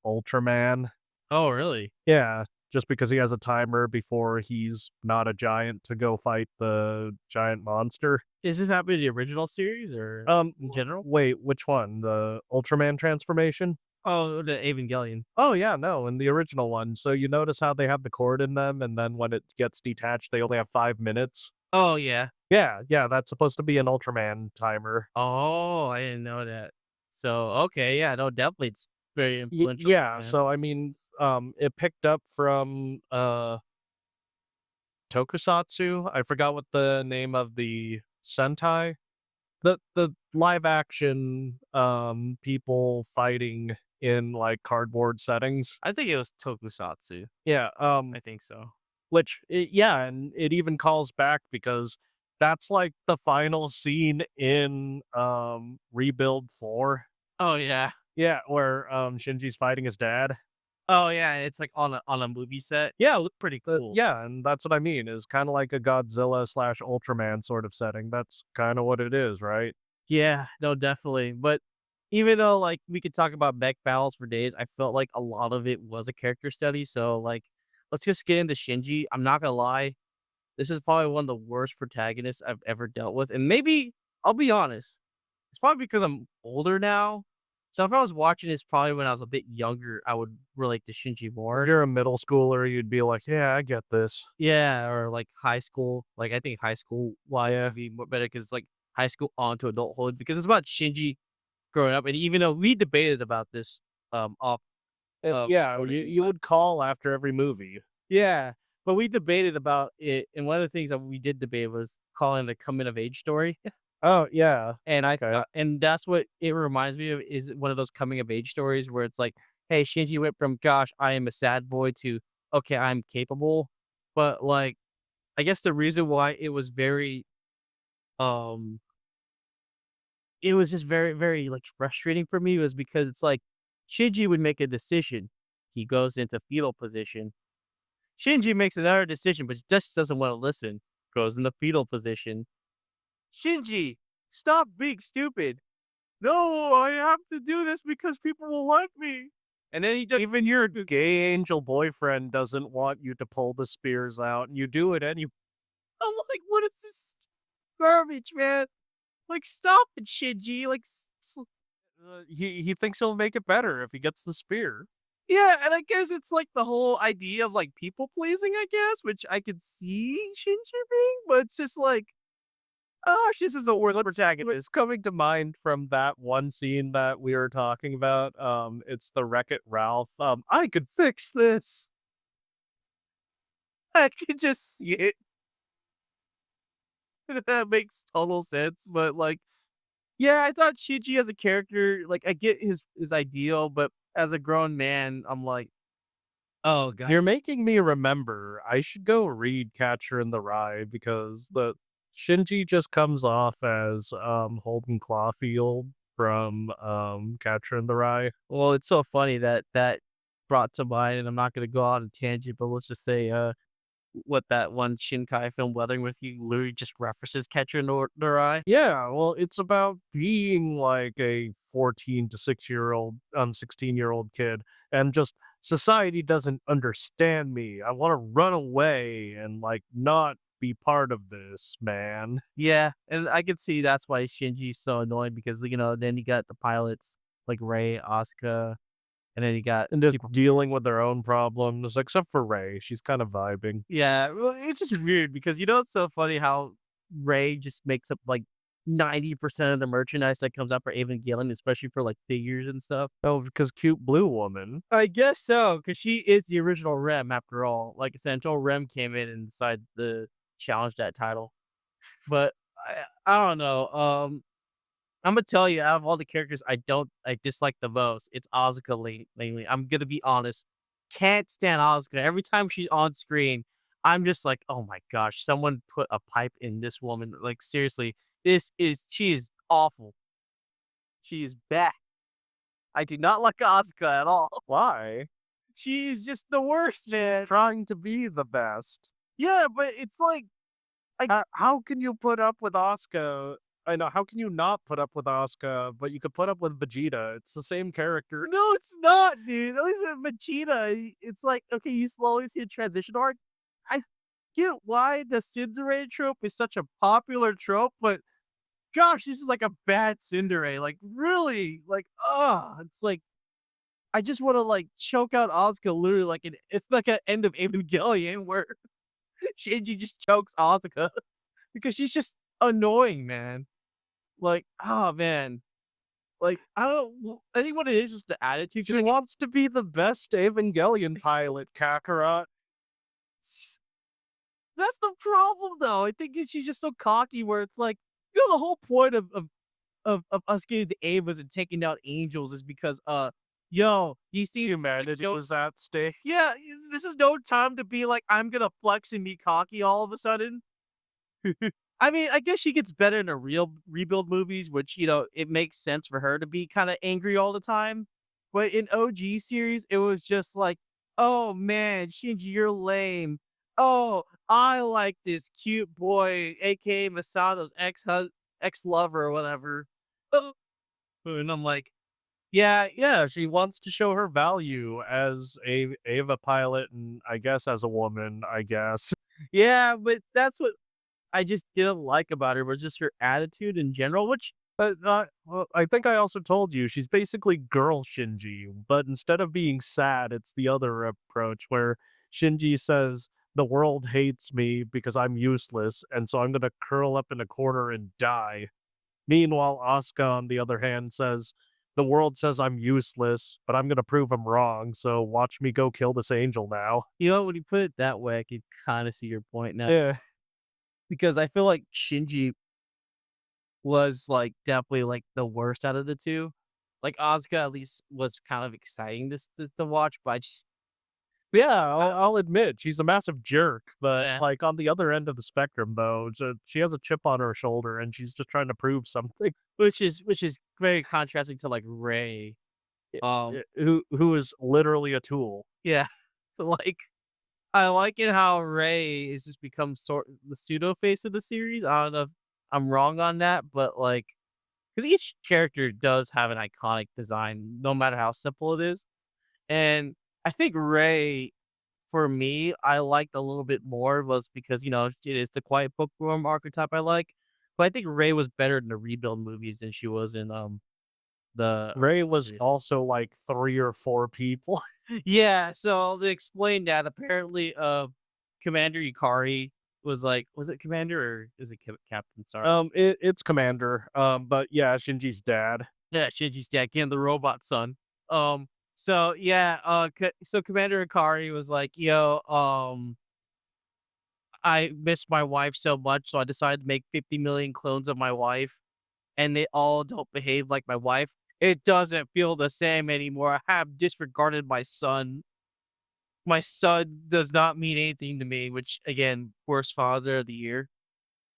Ultraman. Oh, really? Yeah, just because he has a timer before he's not a giant to go fight the giant monster. Is this happening in the original series or in general? Wait, which one? The Ultraman transformation? Oh, the Evangelion. Oh, yeah, no, in the original one. So you notice how they have the cord in them, and then when it gets detached, they only have 5 minutes? Oh, yeah. Yeah, yeah, that's supposed to be an Ultraman timer. Oh, I didn't know that. So, okay, yeah, no, definitely it's very influential, Yeah, man. so I mean, it picked up from, Tokusatsu? I forgot what the name of the Sentai? The live action, people fighting in, like, cardboard settings. I think it was Tokusatsu. Yeah, I think so. yeah, and it even calls back because that's, like, the final scene in, Rebuild 4. Oh, yeah. Yeah, where, Shinji's fighting his dad. Oh, yeah, it's, like, on a movie set. Yeah, Pretty cool. yeah, and that's what I mean, is kinda like a Godzilla/Ultraman slash Ultraman sort of setting. That's kinda what it is, right? Yeah, no, definitely, but even though, like, we could talk about mech battles for days, I felt like a lot of it was a character study, so, like, let's just get into Shinji. I'm not gonna lie, this is probably one of the worst protagonists I've ever dealt with, and maybe I'll be honest, it's probably because I'm older now, so if I was watching this probably when I was a bit younger, I would relate to Shinji If more. you're a middle schooler, you'd be like, "Yeah, I get this." Yeah, or, like, high school, like, I think high school Yeah. would be more better because like, high school on to adulthood because it's about Shinji growing up, and even though we debated about this, off Yeah, recording, you but would call after every movie. yeah, but we debated about it, and one of the things that we did debate was calling it a coming of age story, Oh, yeah. and I Okay. thought and that's what it reminds me of is one of those coming of age stories where it's like, "Hey, Shinji went from, 'Gosh, I am a sad boy,' to, 'Okay, I'm capable,'" but, like, I guess the reason why it was very, um it was just very, very, like, frustrating for me was because it's like, Shinji would make a decision. He goes into fetal position. Shinji makes another decision, but just doesn't wanna listen. Goes in the fetal position. "Shinji, stop being stupid." "No, I have to do this because people will like me." And then he just Even your gay angel boyfriend doesn't want you to pull the spears out, and you do it anyway. I'm like, "What is this garbage, man?" Like, "Stop it, Shinji." Like, He thinks he'll make it better if he gets the spear. yeah, and I guess it's like the whole idea of like people pleasing, I guess, which I could see Shinji being, but it's just like, oh, this is the worst What's protagonist. coming to mind from that one scene that we were talking about, it's the Wreck-It Ralph, "I could fix this." I could just see it. That makes total sense. But like, yeah, I thought Shinji as a character, like, I get his ideal, but as a grown man, I'm like, oh god, You're making me remember, I should go read Catcher in the Rye because the Shinji just comes off as, Holden Caulfield from, Catcher in the Rye. well, it's so funny that that brought to mind, and I'm not gonna go on a tangent, but let's just say, what that one Shinkai film, Weathering with You, literally just references Catcher in the Rye. Yeah, well, it's about being like a 14 to 6-year-old, 16-year-old kid, and just society doesn't understand me. I wanna run away and, like, not be part of this, man. Yeah, and I could see that's why Shinji's so annoying because, you know, then you got the pilots like Rei, Asuka, and then you got And just people. dealing with their own problems, except for Ray, she's kind of vibing. Yeah, well, it's just weird because you know it's so funny how Rei just makes up like 90% of the merchandise that comes out for Evangelion, especially for like figures and stuff. Oh, because cute blue woman. I guess so, because she is the original Rem after all. Like I said, until Rem came in and decided to challenge that title. But I don't know. Imma tell you, out of all the characters I dislike the most, it's Asuka lately. I'm gonna be honest. Can't stand Asuka. Every time she's on screen, I'm just like, "Oh my gosh, someone put a pipe in this woman." Like, seriously, she is awful. She is bad. I do not like Asuka at all. Why? She is just the worst, man. Trying to be the best. Yeah, but it's like How can you put up with Asuka? I know, how can you not put up with Asuka, but you could put up with Vegeta? It's the same character. no, it's not, dude. At least with Vegeta, it's like, okay, you slowly see a transition arc. I get why the Cinderella trope is such a popular trope, but gosh, this is like a bad Cinderella. Like, really? Like, it's like I just want to like choke out Asuka literally it's like an end of Evangelion where Shinji just chokes Asuka because she's just annoying, man. Like, oh man. Like, I don't I think what it is the attitude She 'cause wants to be the best Evangelion pilot, Kakarot. that's the problem, though. I think she's just so cocky where it's like, the whole point of us getting the Avas and taking out angels is because, yo, you see, Humanity was at stake. yeah, this is no time to be like, I'm gonna flex and be cocky all of a sudden. I mean, I guess she gets better in the real rebuild movies, which, it makes sense for her to be kind of angry all the time. But in OG series, it was just like, oh man, Shinji, you're lame. Oh, I like this cute boy, aka Masato's ex lover or whatever. Oh, and I'm like, Yeah, she wants to show her value as a Ava pilot and I guess as a woman, I guess. yeah, but that's what I just didn't like about her was just her attitude in general, which Well, I think I also told you she's basically girl Shinji, but instead of being sad, it's the other approach where Shinji says, "The world hates me because I'm useless, and so I'm gonna curl up in a corner and die." Meanwhile, Asuka, on the other hand, says, "The world says I'm useless, but I'm gonna prove 'em wrong, so watch me go kill this angel now." when you put it that way, I can kind of see your point now Yeah. because I feel like Shinji was like definitely like the worst out of the two. Like Asuka at least was kind of exciting this to watch, but Yeah, I'll admit she's a massive jerk, but, yeah, like, on the other end of the spectrum, though, she has a chip on her shoulder, and she's just trying to prove something. which is very contrasting to like Ray. Who is literally a tool. Yeah, like I like it how Ray is just become sort the pseudo face of the series. I don't know if I'm wrong on that, but like because each character does have an iconic design, no matter how simple it is. And I think Ray, for me, I liked a little bit more was because, it is the quiet bookworm archetype I like. But I think Ray was better in the rebuild movies than she was in the Ray original was series. also, like, 3 or 4 people. Yeah, so they explained that apparently Commander Ikari was it Commander or is it Captain? Sorry. It's Commander, but yeah, Shinji's dad. Yeah, Shinji's dad, again, the robot son. So yeah, so Commander Ikari was like, "Yo, I miss my wife so much, so I decided to make 50 million clones of my wife, and they all don't behave like my wife. It doesn't feel the same anymore. I have disregarded my son. My son does not mean anything to me," which again, worst father of the year.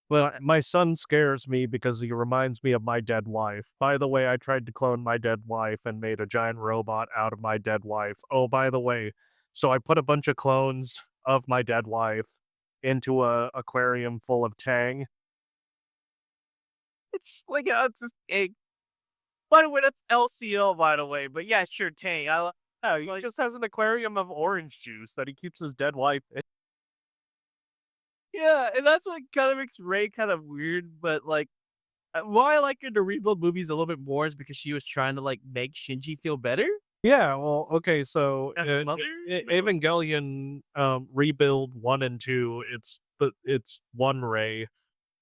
Well, my son scares me because he reminds me of my dead wife. By the way, I tried to clone my dead wife and made a giant robot out of my dead wife. Oh, by the way, so I put a bunch of clones of my dead wife into a aquarium full of Tang. It's like, it's just egg. By the way, that's LCL, by the way, but yeah, sure, Tang. Yeah, he Like, just has an aquarium of orange juice that he keeps his dead wife in. yeah, and that's what kind of makes Ray kind of weird, but like, why I like her to rebuild movies a little bit more is because she was trying to like make Shinji feel better Yeah, well, okay, so as a mother. Evangelion Rebuild 1 and 2, it's one Ray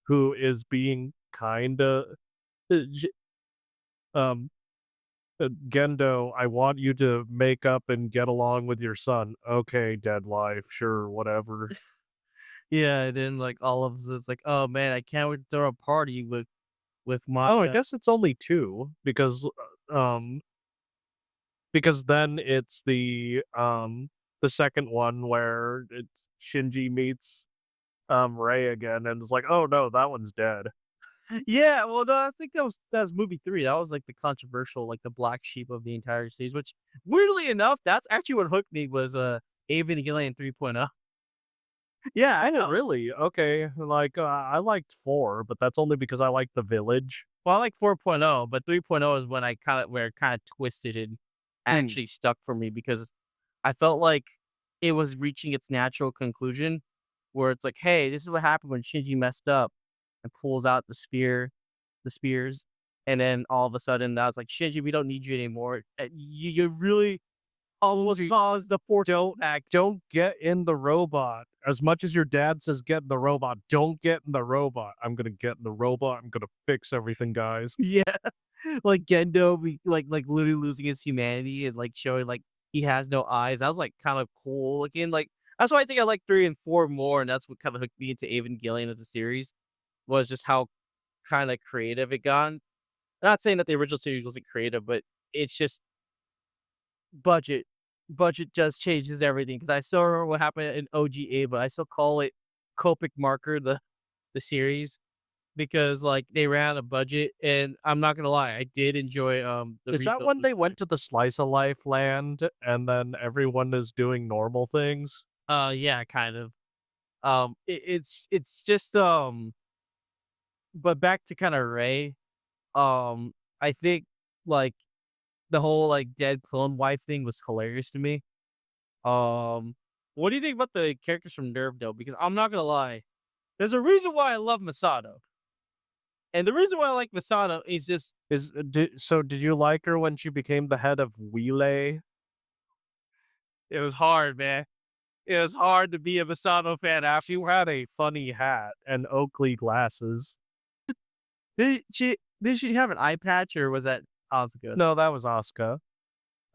who is being kinda um Gendo, I want you to make up and get along with your son. Okay, dead wife, sure, whatever. Yeah, and then like all of us, it's like, oh man, I can't wait to throw a party with with Oh, I manga. guess it's only 2 because then it's the second one where Shinji meets, Rei again, and it's like, "Oh, no, that one's dead." Yeah, well, no, I think that was movie 3. That was, like, the controversial, like, the black sheep of the entire series, which, weirdly enough, that's actually what hooked me was, Evangelion 3.0. Yeah, I Oh, know. really? Okay, like, I liked 4, but that's only because I liked the village. Well, I like 4.0, but 3.0 is when I kinda where it kinda twisted and Mm. actually stuck for me because I felt like it was reaching its natural conclusion where it's like, "Hey, this is what happened when Shinji messed up," and pulls out the spears, and then all of a sudden, I was like, "Shinji, we don't need you anymore. You really almost Shinji, caused the 4th don't act." don't get in the robot. As much as your dad says get in the robot, don't get in the robot. I'm gonna get in the robot, I'm gonna fix everything, guys. Yeah. Like Gendo be like literally losing his humanity and, like, showing, like, he has no eyes. That was, like, kind of cool looking, like that's why I think I like 3 and 4 more, and that's what kinda hooked me into Evangelion as a series, was just how kinda creative it got. Not saying that the original series wasn't creative, but it's just budget. Budget just changes everything. Because I still remember what happened in OGA, but I still call it Copic Marker, the series, because, like, they ran out of budget, and I'm not gonna lie, I did enjoy, the Is that rebuild when movie. they went to the slice of life land and then everyone is doing normal things? Yeah, kind of. It's just, but back to kinda Ray, I think, like, the whole, like, dead clone wife thing was hilarious to me. Um, what do you think about the characters from Nerve, though? Because I'm not gonna lie, there's a reason why I love Masato, and the reason why I like Masato is just Did you like her when she became the head of Wheelay? it was hard, man. It was hard to be a Masato fan after. She had a funny hat and Oakley glasses. Did she have an eye patch, or was that Asuka? No, that was Asuka.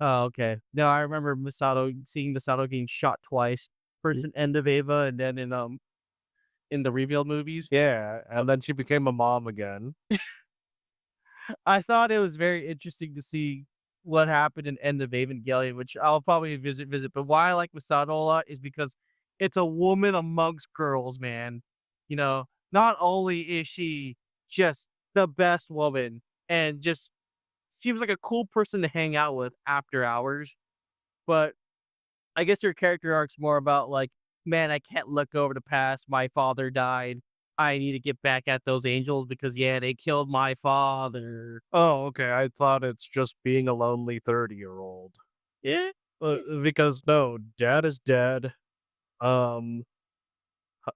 Oh, okay. No, I remember seeing Masato getting shot twice. First in End of Eva, and then in the rebuild movies. Yeah, Uh, and then she became a mom again. I thought it was very interesting to see what happened in End of Evangelion, which I'll probably visit. But why I like Masato a lot is because it's a woman amongst girls, man. You know, not only is she just the best woman and just seems like a cool person to hang out with after hours, but I guess your character arc's more about like, "Man, I can't let go of the past. My father died. I need to get back at those angels because, yeah, they killed my father." Oh, okay, I thought it's just being a lonely 30-year-old. Yeah. Because no, dad is dead. Um,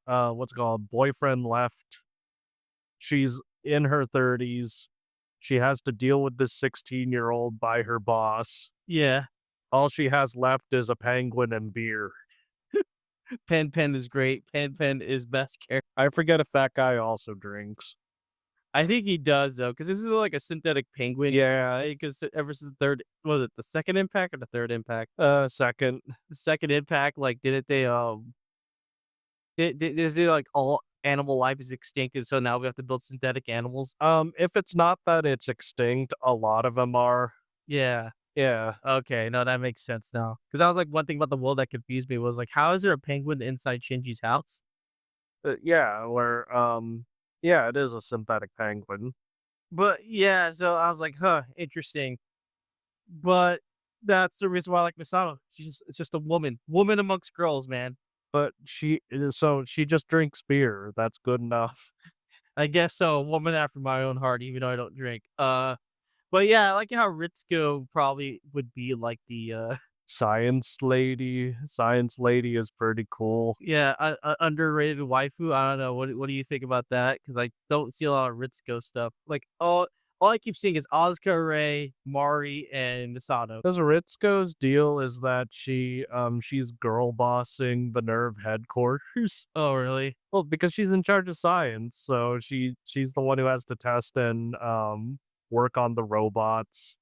what's it called? Boyfriend left. She's in her 30s. She has to deal with this 16-year-old by her boss. Yeah. All she has left is a penguin and beer. Pen is great. Pen is best character. I forget if that guy also drinks. I think he does though, because this is like a synthetic penguin. Yeah, Because ever since the third was it the second impact or the third impact? second. The second impact, like, didn't they, is it like all animal life is extinct, and so now we have to build synthetic animals? If it's not that it's extinct, a lot of them are. Yeah. Yeah. Okay, no, that makes sense now. Because that was, like, one thing about the world that confused me was, like, how is there a penguin inside Shinji's house? Yeah, yeah, it is a synthetic penguin, But, yeah, so I was like, "Huh, interesting." But that's the reason why I like Misato. It's just a woman amongst girls, man. but she just drinks beer, that's good enough. I guess so, a woman after my own heart, even though I don't drink. But, yeah, I like how Ritsuko probably would be like the, Science lady is pretty cool. yeah, underrated waifu. I don't know. What do you think about that? Because I don't see a lot of Ritsuko stuff. Like all I keep seeing is Asuka, Rei, Mari, and Misato. Because Ritsuko's deal is that she's girl bossing the Nerve headquarters. Oh, really? Well, because she's in charge of science, so she's the one who has to test and, work on the robots.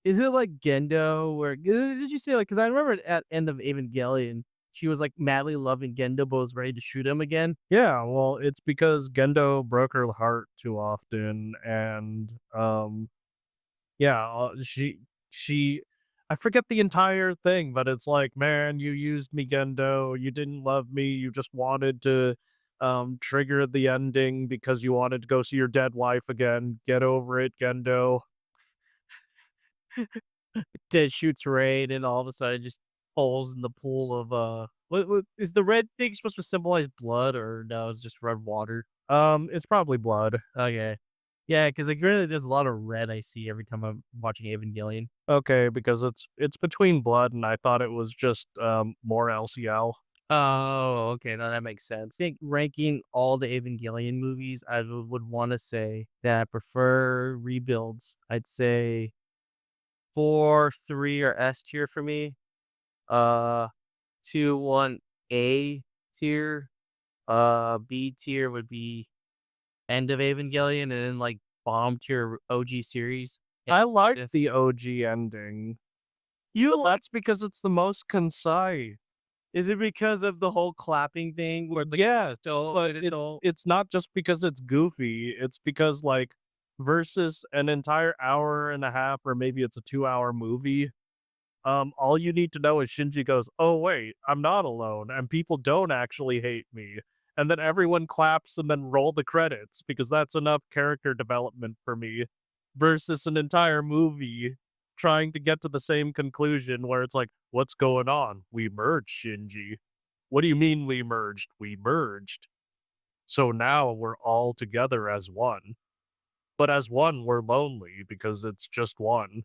Is it like Gendo? Where did you say like? Because I remember at end of Evangelion. she was, like, madly loving Gendo, but was ready to shoot him again. Yeah, well, it's because Gendo broke her heart too often, and, yeah, she I forget the entire thing, but it's like, "Man, you used me, Gendo, you didn't love me, you just wanted to, trigger the ending because you wanted to go see your dead wife again. Get over it, Gendo." Then shoots Ray, and all of a sudden just falls in the pool of, what is the red thing supposed to symbolize blood, or no, it's just red water? It's probably blood. Okay. Yeah, because like, really, there's a lot of red I see every time I'm watching Evangelion. Okay, because it's between blood, and I thought it was just, more LCL. Oh, okay, no, that makes sense. I think ranking all the Evangelion movies, I would wanna say that I prefer rebuilds. I'd say 4, 3 are S tier for me. Uh, 2, 1 A tier. B tier would be End of Evangelion, and then, like, bomb tier OG series. And I like if the OG ending. you like, That's because it's the most concise. is it because of the whole clapping thing where, like, Yes, so but it's not just because it's goofy, it's because, like, versus an entire hour and a half, or maybe it's a 2-hour movie, all you need to know is Shinji goes, "Oh, wait, I'm not alone, and people don't actually hate me." And then everyone claps and then roll the credits because that's enough character development for me, versus an entire movie trying to get to the same conclusion where it's like, "What's going on? We merged, Shinji." "What do you mean we merged?" "We merged. So now we're all together as one. But as one, we're lonely because it's just one."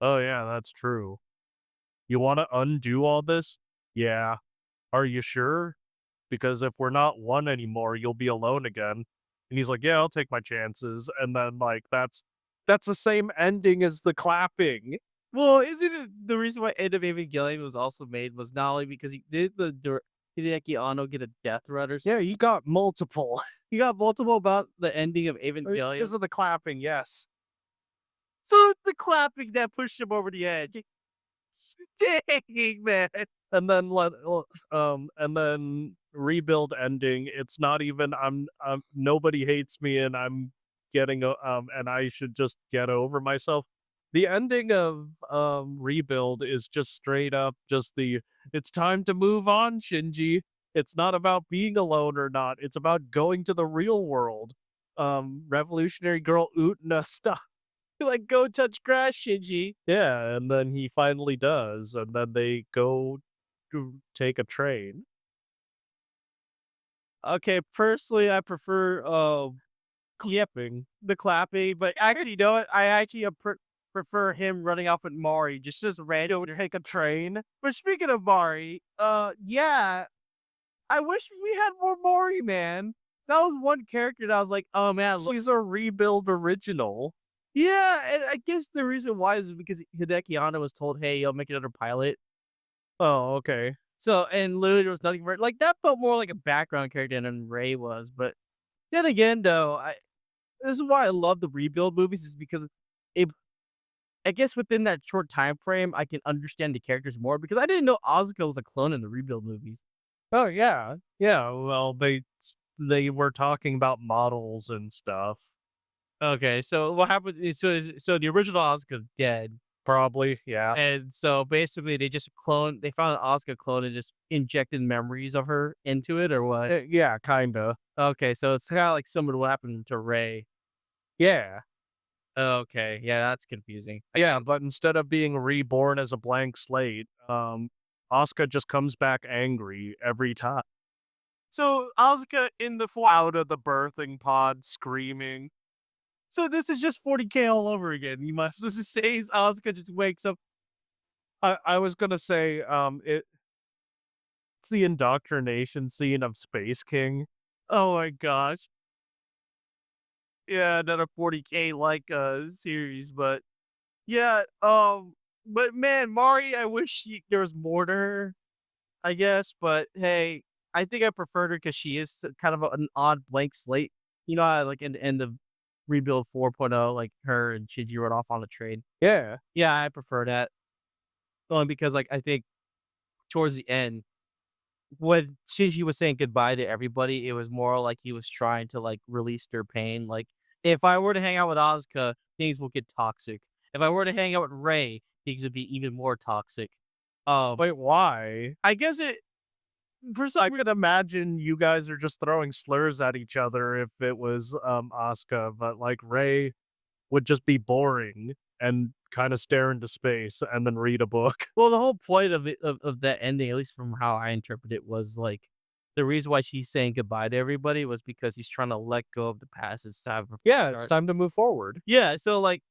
"Oh, yeah, that's true. You wanna undo all this?" "Yeah." "Are you sure? Because if we're not one anymore, you'll be alone again." And he's like, "Yeah, I'll take my chances." And then, like, that's the same ending as the clapping. well, isn't it the reason why End of Evangelion was also made was not only because he did Hideaki Anno get a death threat or Yeah, he got multiple. he got multiple about the ending of Because Evangelion. of the clapping, yes. So it's the clapping that pushed him over the edge. Dang, man. And then and then rebuild ending, it's not even nobody hates me and I'm getting and I should just get over myself. The ending of rebuild is just straight up just the it's time to move on, Shinji. It's not about being alone or not. It's about going to the real world. Revolutionary girl Utna stuff. Like, go touch grass, Shinji. Yeah, and then he finally does, and then they go to take a train. Okay, personally, I prefer, Yipping. the clapping, but actually, you know what? I actually, prefer him running off with Mari, just random to take a train. But speaking of Mari, yeah, I wish we had more Mari, man. That was one character that I was like, "Oh, man, I She's a rebuild original. yeah," and I guess the reason why is because Hideki Anno was told, "Hey, yo, make another pilot." Oh, okay. So and literally there was nothing for it. Like, that felt more like a background character than Ray was, but then again, though, this is why I love the rebuild movies is because it I guess within that short time frame, I can understand the characters more because I didn't know Asuka was a clone in the rebuild movies. Oh, yeah. Yeah, well, they were talking about models and stuff. Okay, so what happened is so the original Asuka's dead, Probably, yeah. and so basically they found an Asuka clone and just injected memories of her into it or what? Yeah, kinda. Okay, so it's kinda like similar to what happened to Rey. Yeah. Okay, yeah, that's confusing. Yeah, but instead of being reborn as a blank slate, Asuka just comes back angry every time. So Asuka in the out of the birthing pod screaming. So this is just 40K all over again. You must just say Asuka just wakes up. I was gonna say, it's the indoctrination scene of Space King. Oh my gosh. Yeah, another 40K like series, but yeah, but man, Mari, I wish there was more to her, I guess, but hey, I think I preferred her because she is kind of an odd blank slate. You know, how, like in the end of Rebuild 4.0, like her and Shinji rode off on a train. Yeah. Yeah, I prefer that. Only because like I think towards the end. when Shinji was saying goodbye to everybody, it was more like he was trying to, like, release their pain, like, "If I were to hang out with Asuka, things will get toxic. If I were to hang out with Rei, things would be even more toxic." Wait, why? I guess it for I some rea could imagine you guys are just throwing slurs at each other if it was, Asuka, but, like, Ray would just be boring and kinda stare into space and then read a book. well, the whole point of it of that ending, at least from how I interpret it, was, like, the reason why she's saying goodbye to everybody was because he's trying to let go of the past. It's time for Yeah, it's start. time to move forward. Yeah, so, like,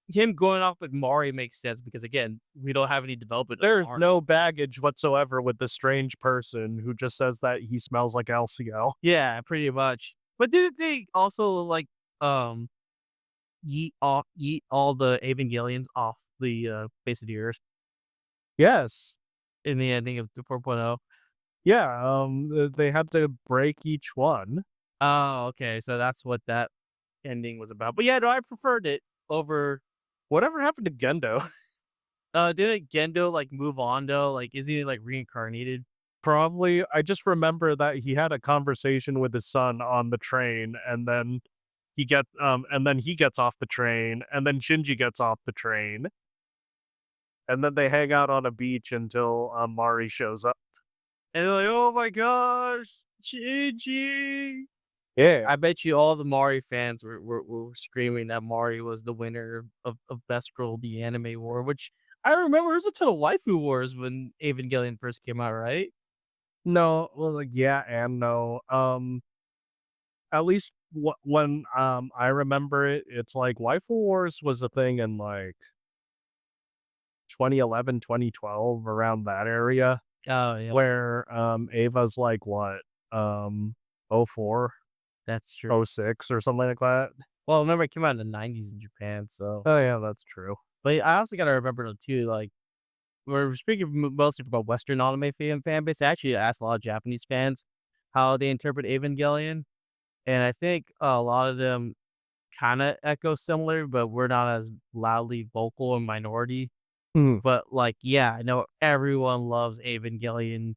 him going off with Mari makes sense because, again, we don't have any development of There's Mari. no baggage whatsoever with the strange person who just says that he smells like LCL. Yeah, pretty much. But didn't they also, like, um, yeet all the Evangelions off the, face of the earth Yes. in the ending of the 4.0? Yeah, they had to break each one. Oh, okay, so that's what that ending was about. But, yeah, no, I preferred it over Whatever happened to Gendo? didn't Gendo, like, move on, though? Like, isn't he, like, reincarnated? Probably. I just remember that he had a conversation with his son on the train, and then he gets off the train, and then Shinji gets off the train, and then they hang out on a beach until, Mari shows up. And they're like, "Oh my gosh, Shinji." Yeah. I bet you all the Mari fans were screaming that Mari was the winner of Best Girl the Anime War, which I remember there was a ton of waifu wars when Evangelion first came out, right? No, well, like, yeah and no. At least when, I remember it, it's like Waifu Wars was a thing in, like, 2011, 2012, around that area, Oh, yeah, where, Ava's like, what, '04, that's true. '06 or something like that? Well, remember it came out in the '90s in Japan, so Oh, yeah, that's true. but I also gotta remember though too, like, we're speaking mostly about Western anime fan base. I actually asked a lot of Japanese fans how they interpret Evangelion, and I think a lot of them kinda echo similar, but we're not as loudly vocal and minority. Mm, But, like, yeah, I know everyone loves Evangelion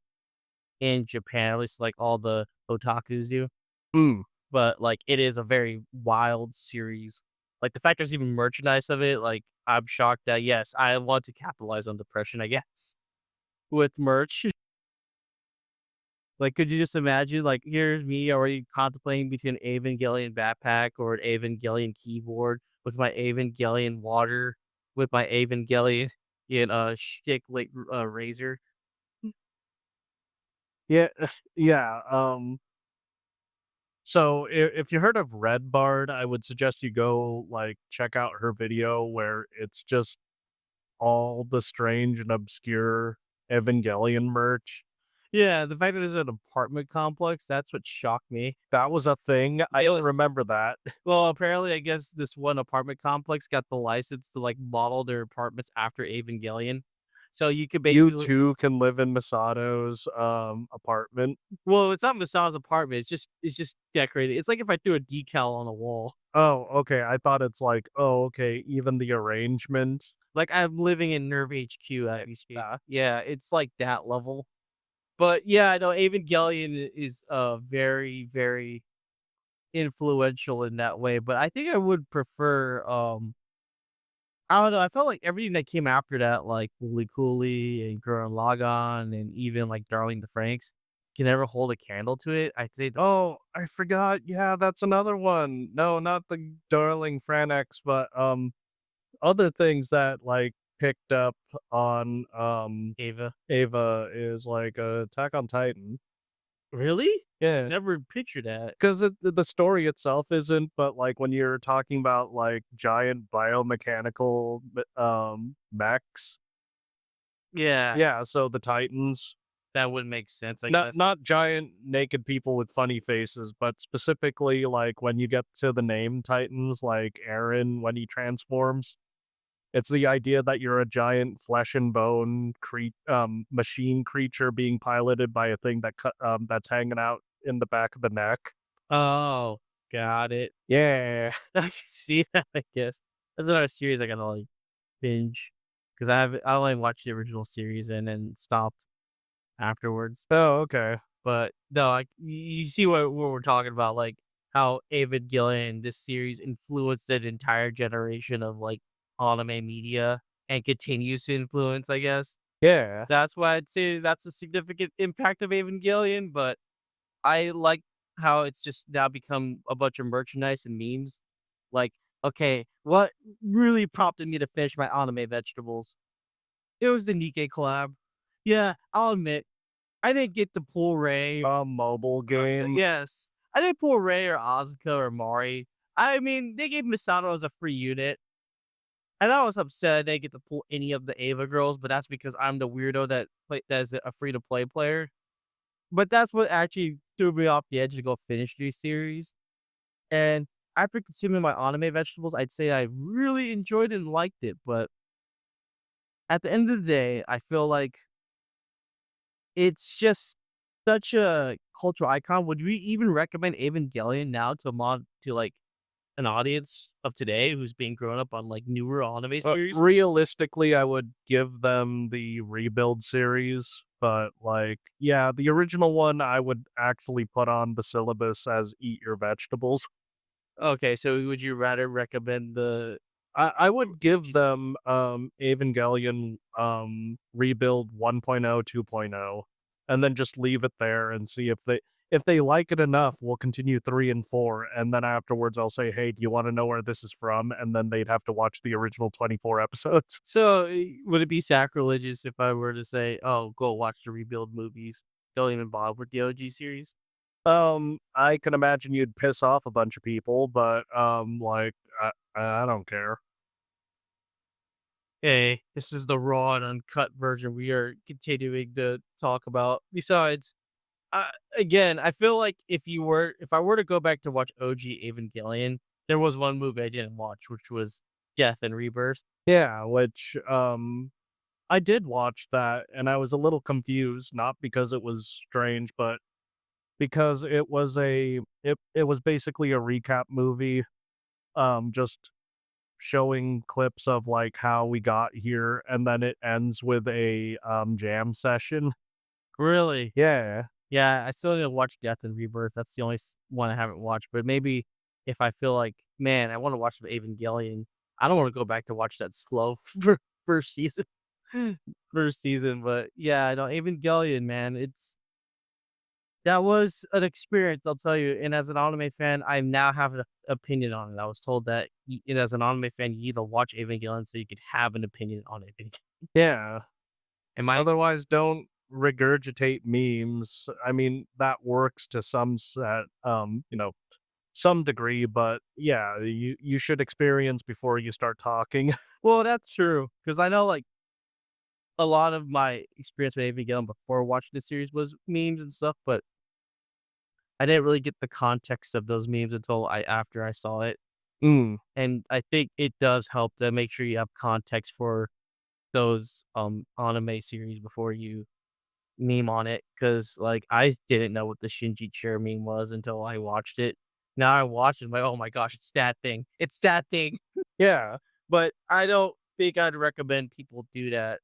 in Japan, at least, like, all the otakus do, mm. but, like, it is a very wild series. Like, the fact there's even merchandise of it, like, I'm shocked that, yes, I want to capitalize on depression, I guess, with merch. Like, could you just imagine, like, here's me already contemplating between an Evangelion backpack or an Evangelion keyboard with my Evangelion water, with my Evangelion, shtick, like, razor. Yeah, yeah, so if you heard of Red Bard, I would suggest you go, like, check out her video where it's just all the strange and obscure Evangelion merch. Yeah, the fact that it's an apartment complex, that's what shocked me. That was a thing, I It don't was remember that. well, apparently, I guess this one apartment complex got the license to, like, model their apartments after Evangelion. So you could You basically too can live in Misato's, apartment. well, it's not Masa's apartment, it's just decorated. It's like if I threw a decal on a wall. Oh, okay, I thought it's like, oh, okay, even the arrangement. Like, I'm living in Nerve HQ at least. Yeah. Yeah, it's like that level. But, yeah, I know Evangelion is, very, very influential in that way, but I think I would prefer, I don't know, I felt like everything that came after that, like Wooly Cooley and Gurren Lagann and even, like, Darling the Franxx, can never hold a candle to it. I'd say the Oh, I forgot, yeah, that's another one. No, not the Darling Franx, but, other things that, like, picked up on, Ava. Ava is, like, Attack on Titan. Really? Yeah. Never pictured that. 'Cause the story itself isn't, but, like, when you're talking about, like, giant biomechanical mechs, Yeah, yeah, so the Titans, that would make sense, I not guess. not giant naked people with funny faces, but specifically, like, when you get to the name Titans, like Eren when he transforms, it's the idea that you're a giant flesh and bone machine creature being piloted by a thing that's hanging out in the back of the neck. Oh, got it. Yeah. I can see that, I guess. That's another series I gotta, like, binge because I only watched the original series and then stopped. afterwards. Oh, okay. But no, you see what we're talking about, like how Evangelion, this series influenced an entire generation of like anime media and continues to influence, I guess. Yeah. That's why I'd say that's a significant impact of Evangelion, but I like how it's just now become a bunch of merchandise and memes. Like, okay, what really prompted me to finish my anime vegetables? It was the Nikkei collab. Yeah, I'll admit, I didn't get to pull Ray. A mobile game. Yes, I didn't pull Ray or Asuka or Mari. I mean, they gave Misato as a free unit, and I was upset I didn't get to pull any of the Ava girls, but that's because I'm the weirdo that's a free to play player. But that's what actually threw me off the edge to go finish these series. And after consuming my anime vegetables, I'd say I really enjoyed it and liked it. But at the end of the day, I feel like it's just such a cultural icon. Would we even recommend Evangelion now to like an audience of today who's being grown up on like newer anime series? Realistically, I would give them the Rebuild series, but, like, yeah, the original one, I would actually put on the syllabus as Eat Your Vegetables. Okay, so would you rather recommend the I would give veggies? them, Evangelion, Rebuild 1.0, 2.0, and then just leave it there and see if they like it enough, we'll continue 3 and 4, and then afterwards, I'll say, "Hey, do you wanna know where this is from?" And then they'd have to watch the original 24 episodes. So, would it be sacrilegious if I were to say, "Oh, go watch the Rebuild movies. Don't even bother with the OG series." I can imagine you'd piss off a bunch of people, but, like, I don't care. Hey, this is the raw and uncut version we are continuing to talk about. Besides, again, I feel like if I were to go back to watch OG Evangelion, there was one movie I didn't watch, which was Death and Rebirth. Yeah, which, I did watch that, and I was a little confused, not because it was strange, but because it was basically a recap movie, just showing clips of, like, how we got here, and then it ends with a, jam session. Really? Yeah. Yeah, I still need to watch Death and Rebirth. That's the only one I haven't watched. But maybe if I feel like, man, I want to watch the Evangelion, I don't want to go back to watch that slow first season. First season, but yeah, I know Evangelion, man. It's that was an experience, I'll tell you. And as an anime fan, I now have an opinion on it. I was told that, and as an anime fan, you need to watch Evangelion so you could have an opinion on it. Yeah. Am I? Otherwise, don't regurgitate memes. I mean, that works to some degree, but yeah, you should experience before you start talking. Well, that's true because I know like a lot of my experience with Evangelion before watching the series was memes and stuff, but I didn't really get the context of those memes until I after I saw it. Mm, And I think it does help to make sure you have context for those anime series before you meme on it. Cause like I didn't know what the Shinji chair meme was until I watched it. Now I watch it, I'm like, oh my gosh, it's that thing. It's that thing. yeah. But I don't think I'd recommend people do that.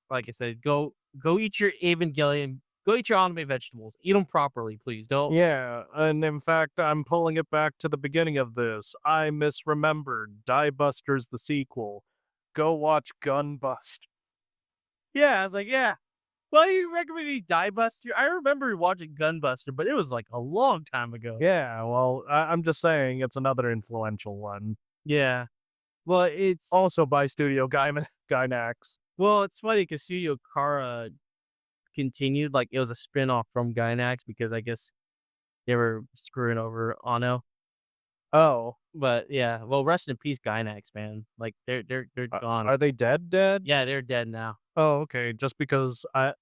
Like I said, go eat your Evangelion, go eat your anime vegetables. Eat them properly, please. Don't. Yeah, and in fact, I'm pulling it back to the beginning of this. I misremembered. Die Buster's the sequel. Go watch Gunbust. Yeah, I was like, yeah. Well, you recommended Die Buster. I remember watching Gunbuster, but it was like a long time ago. Yeah, well, I'm just saying it's another influential one. Yeah. Well, it's Also by Studio Gainax. it's funny because Studio Kara continued like it was a spin-off from Gainax because I guess they were screwing over Ano. Oh, But yeah, well, rest in peace, Gainax, man. Like they're gone. are they dead? Yeah, they're dead now. Oh, okay. Just because I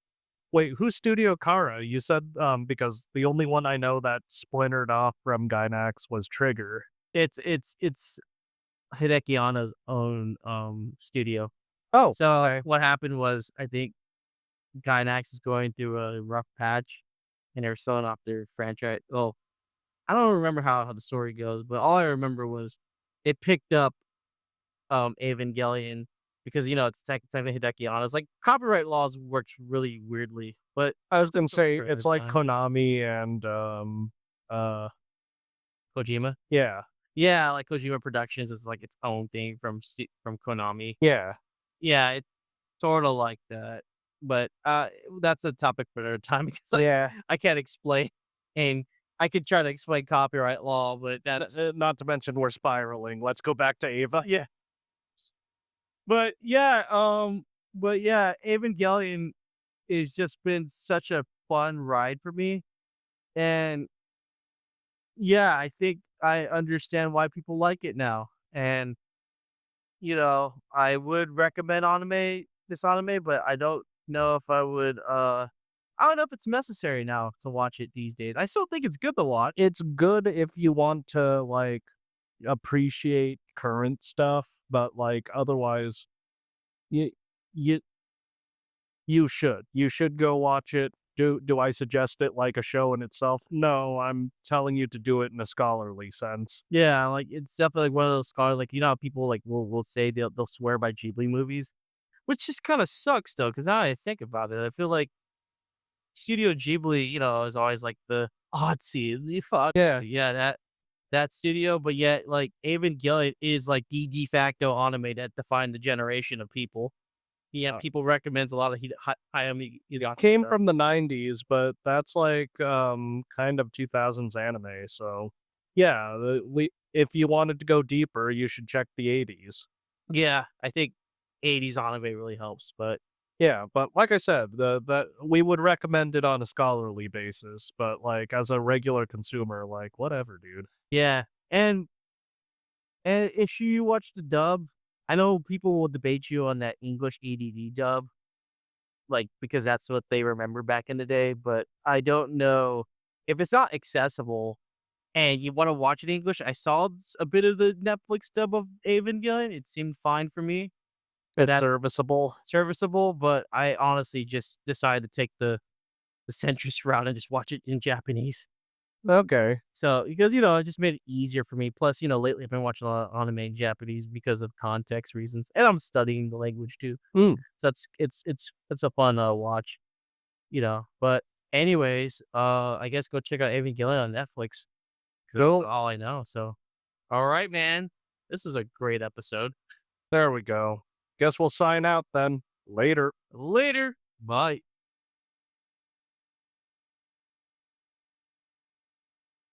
wait, who's Studio Kara? You said because the only one I know that splintered off from Gainax was Trigger. It's Hideki Anno's own studio. Oh, So okay. what happened was I think Gainax is going through a rough patch and they're selling off their franchise. Well, I don't remember how the story goes, but all I remember was it picked up Evangelion because, it's technically Hideki Anno's, like, copyright laws works really weirdly, but I was it's gonna still say for a it's good like time. Konami and, uh, Kojima? yeah, Yeah, like, Kojima Productions is, like, its own thing from Konami. yeah, Yeah, it's sorta like that, but, that's a topic for another time because yeah. I can't explain, and I could try to explain copyright law, but that's Not to mention we're spiraling. Let's go back to Ava. yeah. But yeah, Evangelion has just been such a fun ride for me, and yeah, I think I understand why people like it now, and, I would recommend this anime, but I don't know if I don't know if it's necessary now to watch it these days. I still think it's good to watch. It's good if you want to, like, appreciate current stuff, but, like, otherwise, you you you should. You should go watch it. Do I suggest it like a show in itself? No, I'm telling you to do it in a scholarly sense. Yeah, like, it's definitely like one of those scars, like, how people, like, will say they'll swear by Ghibli movies, which just kinda sucks though, because now I think about it, I feel like Studio Ghibli, is always like the artsy, the fun Yeah. yeah, that studio, but yet, like, Evangelion is, like, the de facto anime that defined the generation of people. Yeah, Uh, people recommends a lot of Hayao Miyazaki Came stuff. from the '90s, but that's like, kind of 2000s anime, so yeah, the we if you wanted to go deeper, you should check the '80s. Yeah, I think '80s anime really helps, but Yeah, but like I said, that we would recommend it on a scholarly basis, but, like, as a regular consumer, like, whatever, dude. yeah, and if you watch the dub, I know people will debate you on that English EDD dub, like, because that's what they remember back in the day, but I don't know if it's not accessible and you wanna watch it in English. I saw a bit of the Netflix dub of Evangelion, it seemed fine for me, but It's that's serviceable. serviceable, but I honestly just decided to take the centrist route and just watch it in Japanese. Okay. So, because, it just made it easier for me. Plus, lately I've been watching a lot of anime in Japanese because of context reasons, and I'm studying the language too. Mm, So it's a fun, watch, but anyways, I guess go check out Evangelion on Netflix 'cause that's cool. all I know, so alright, man. This is a great episode. There we go. Guess we'll sign out then. Later. Later. Bye.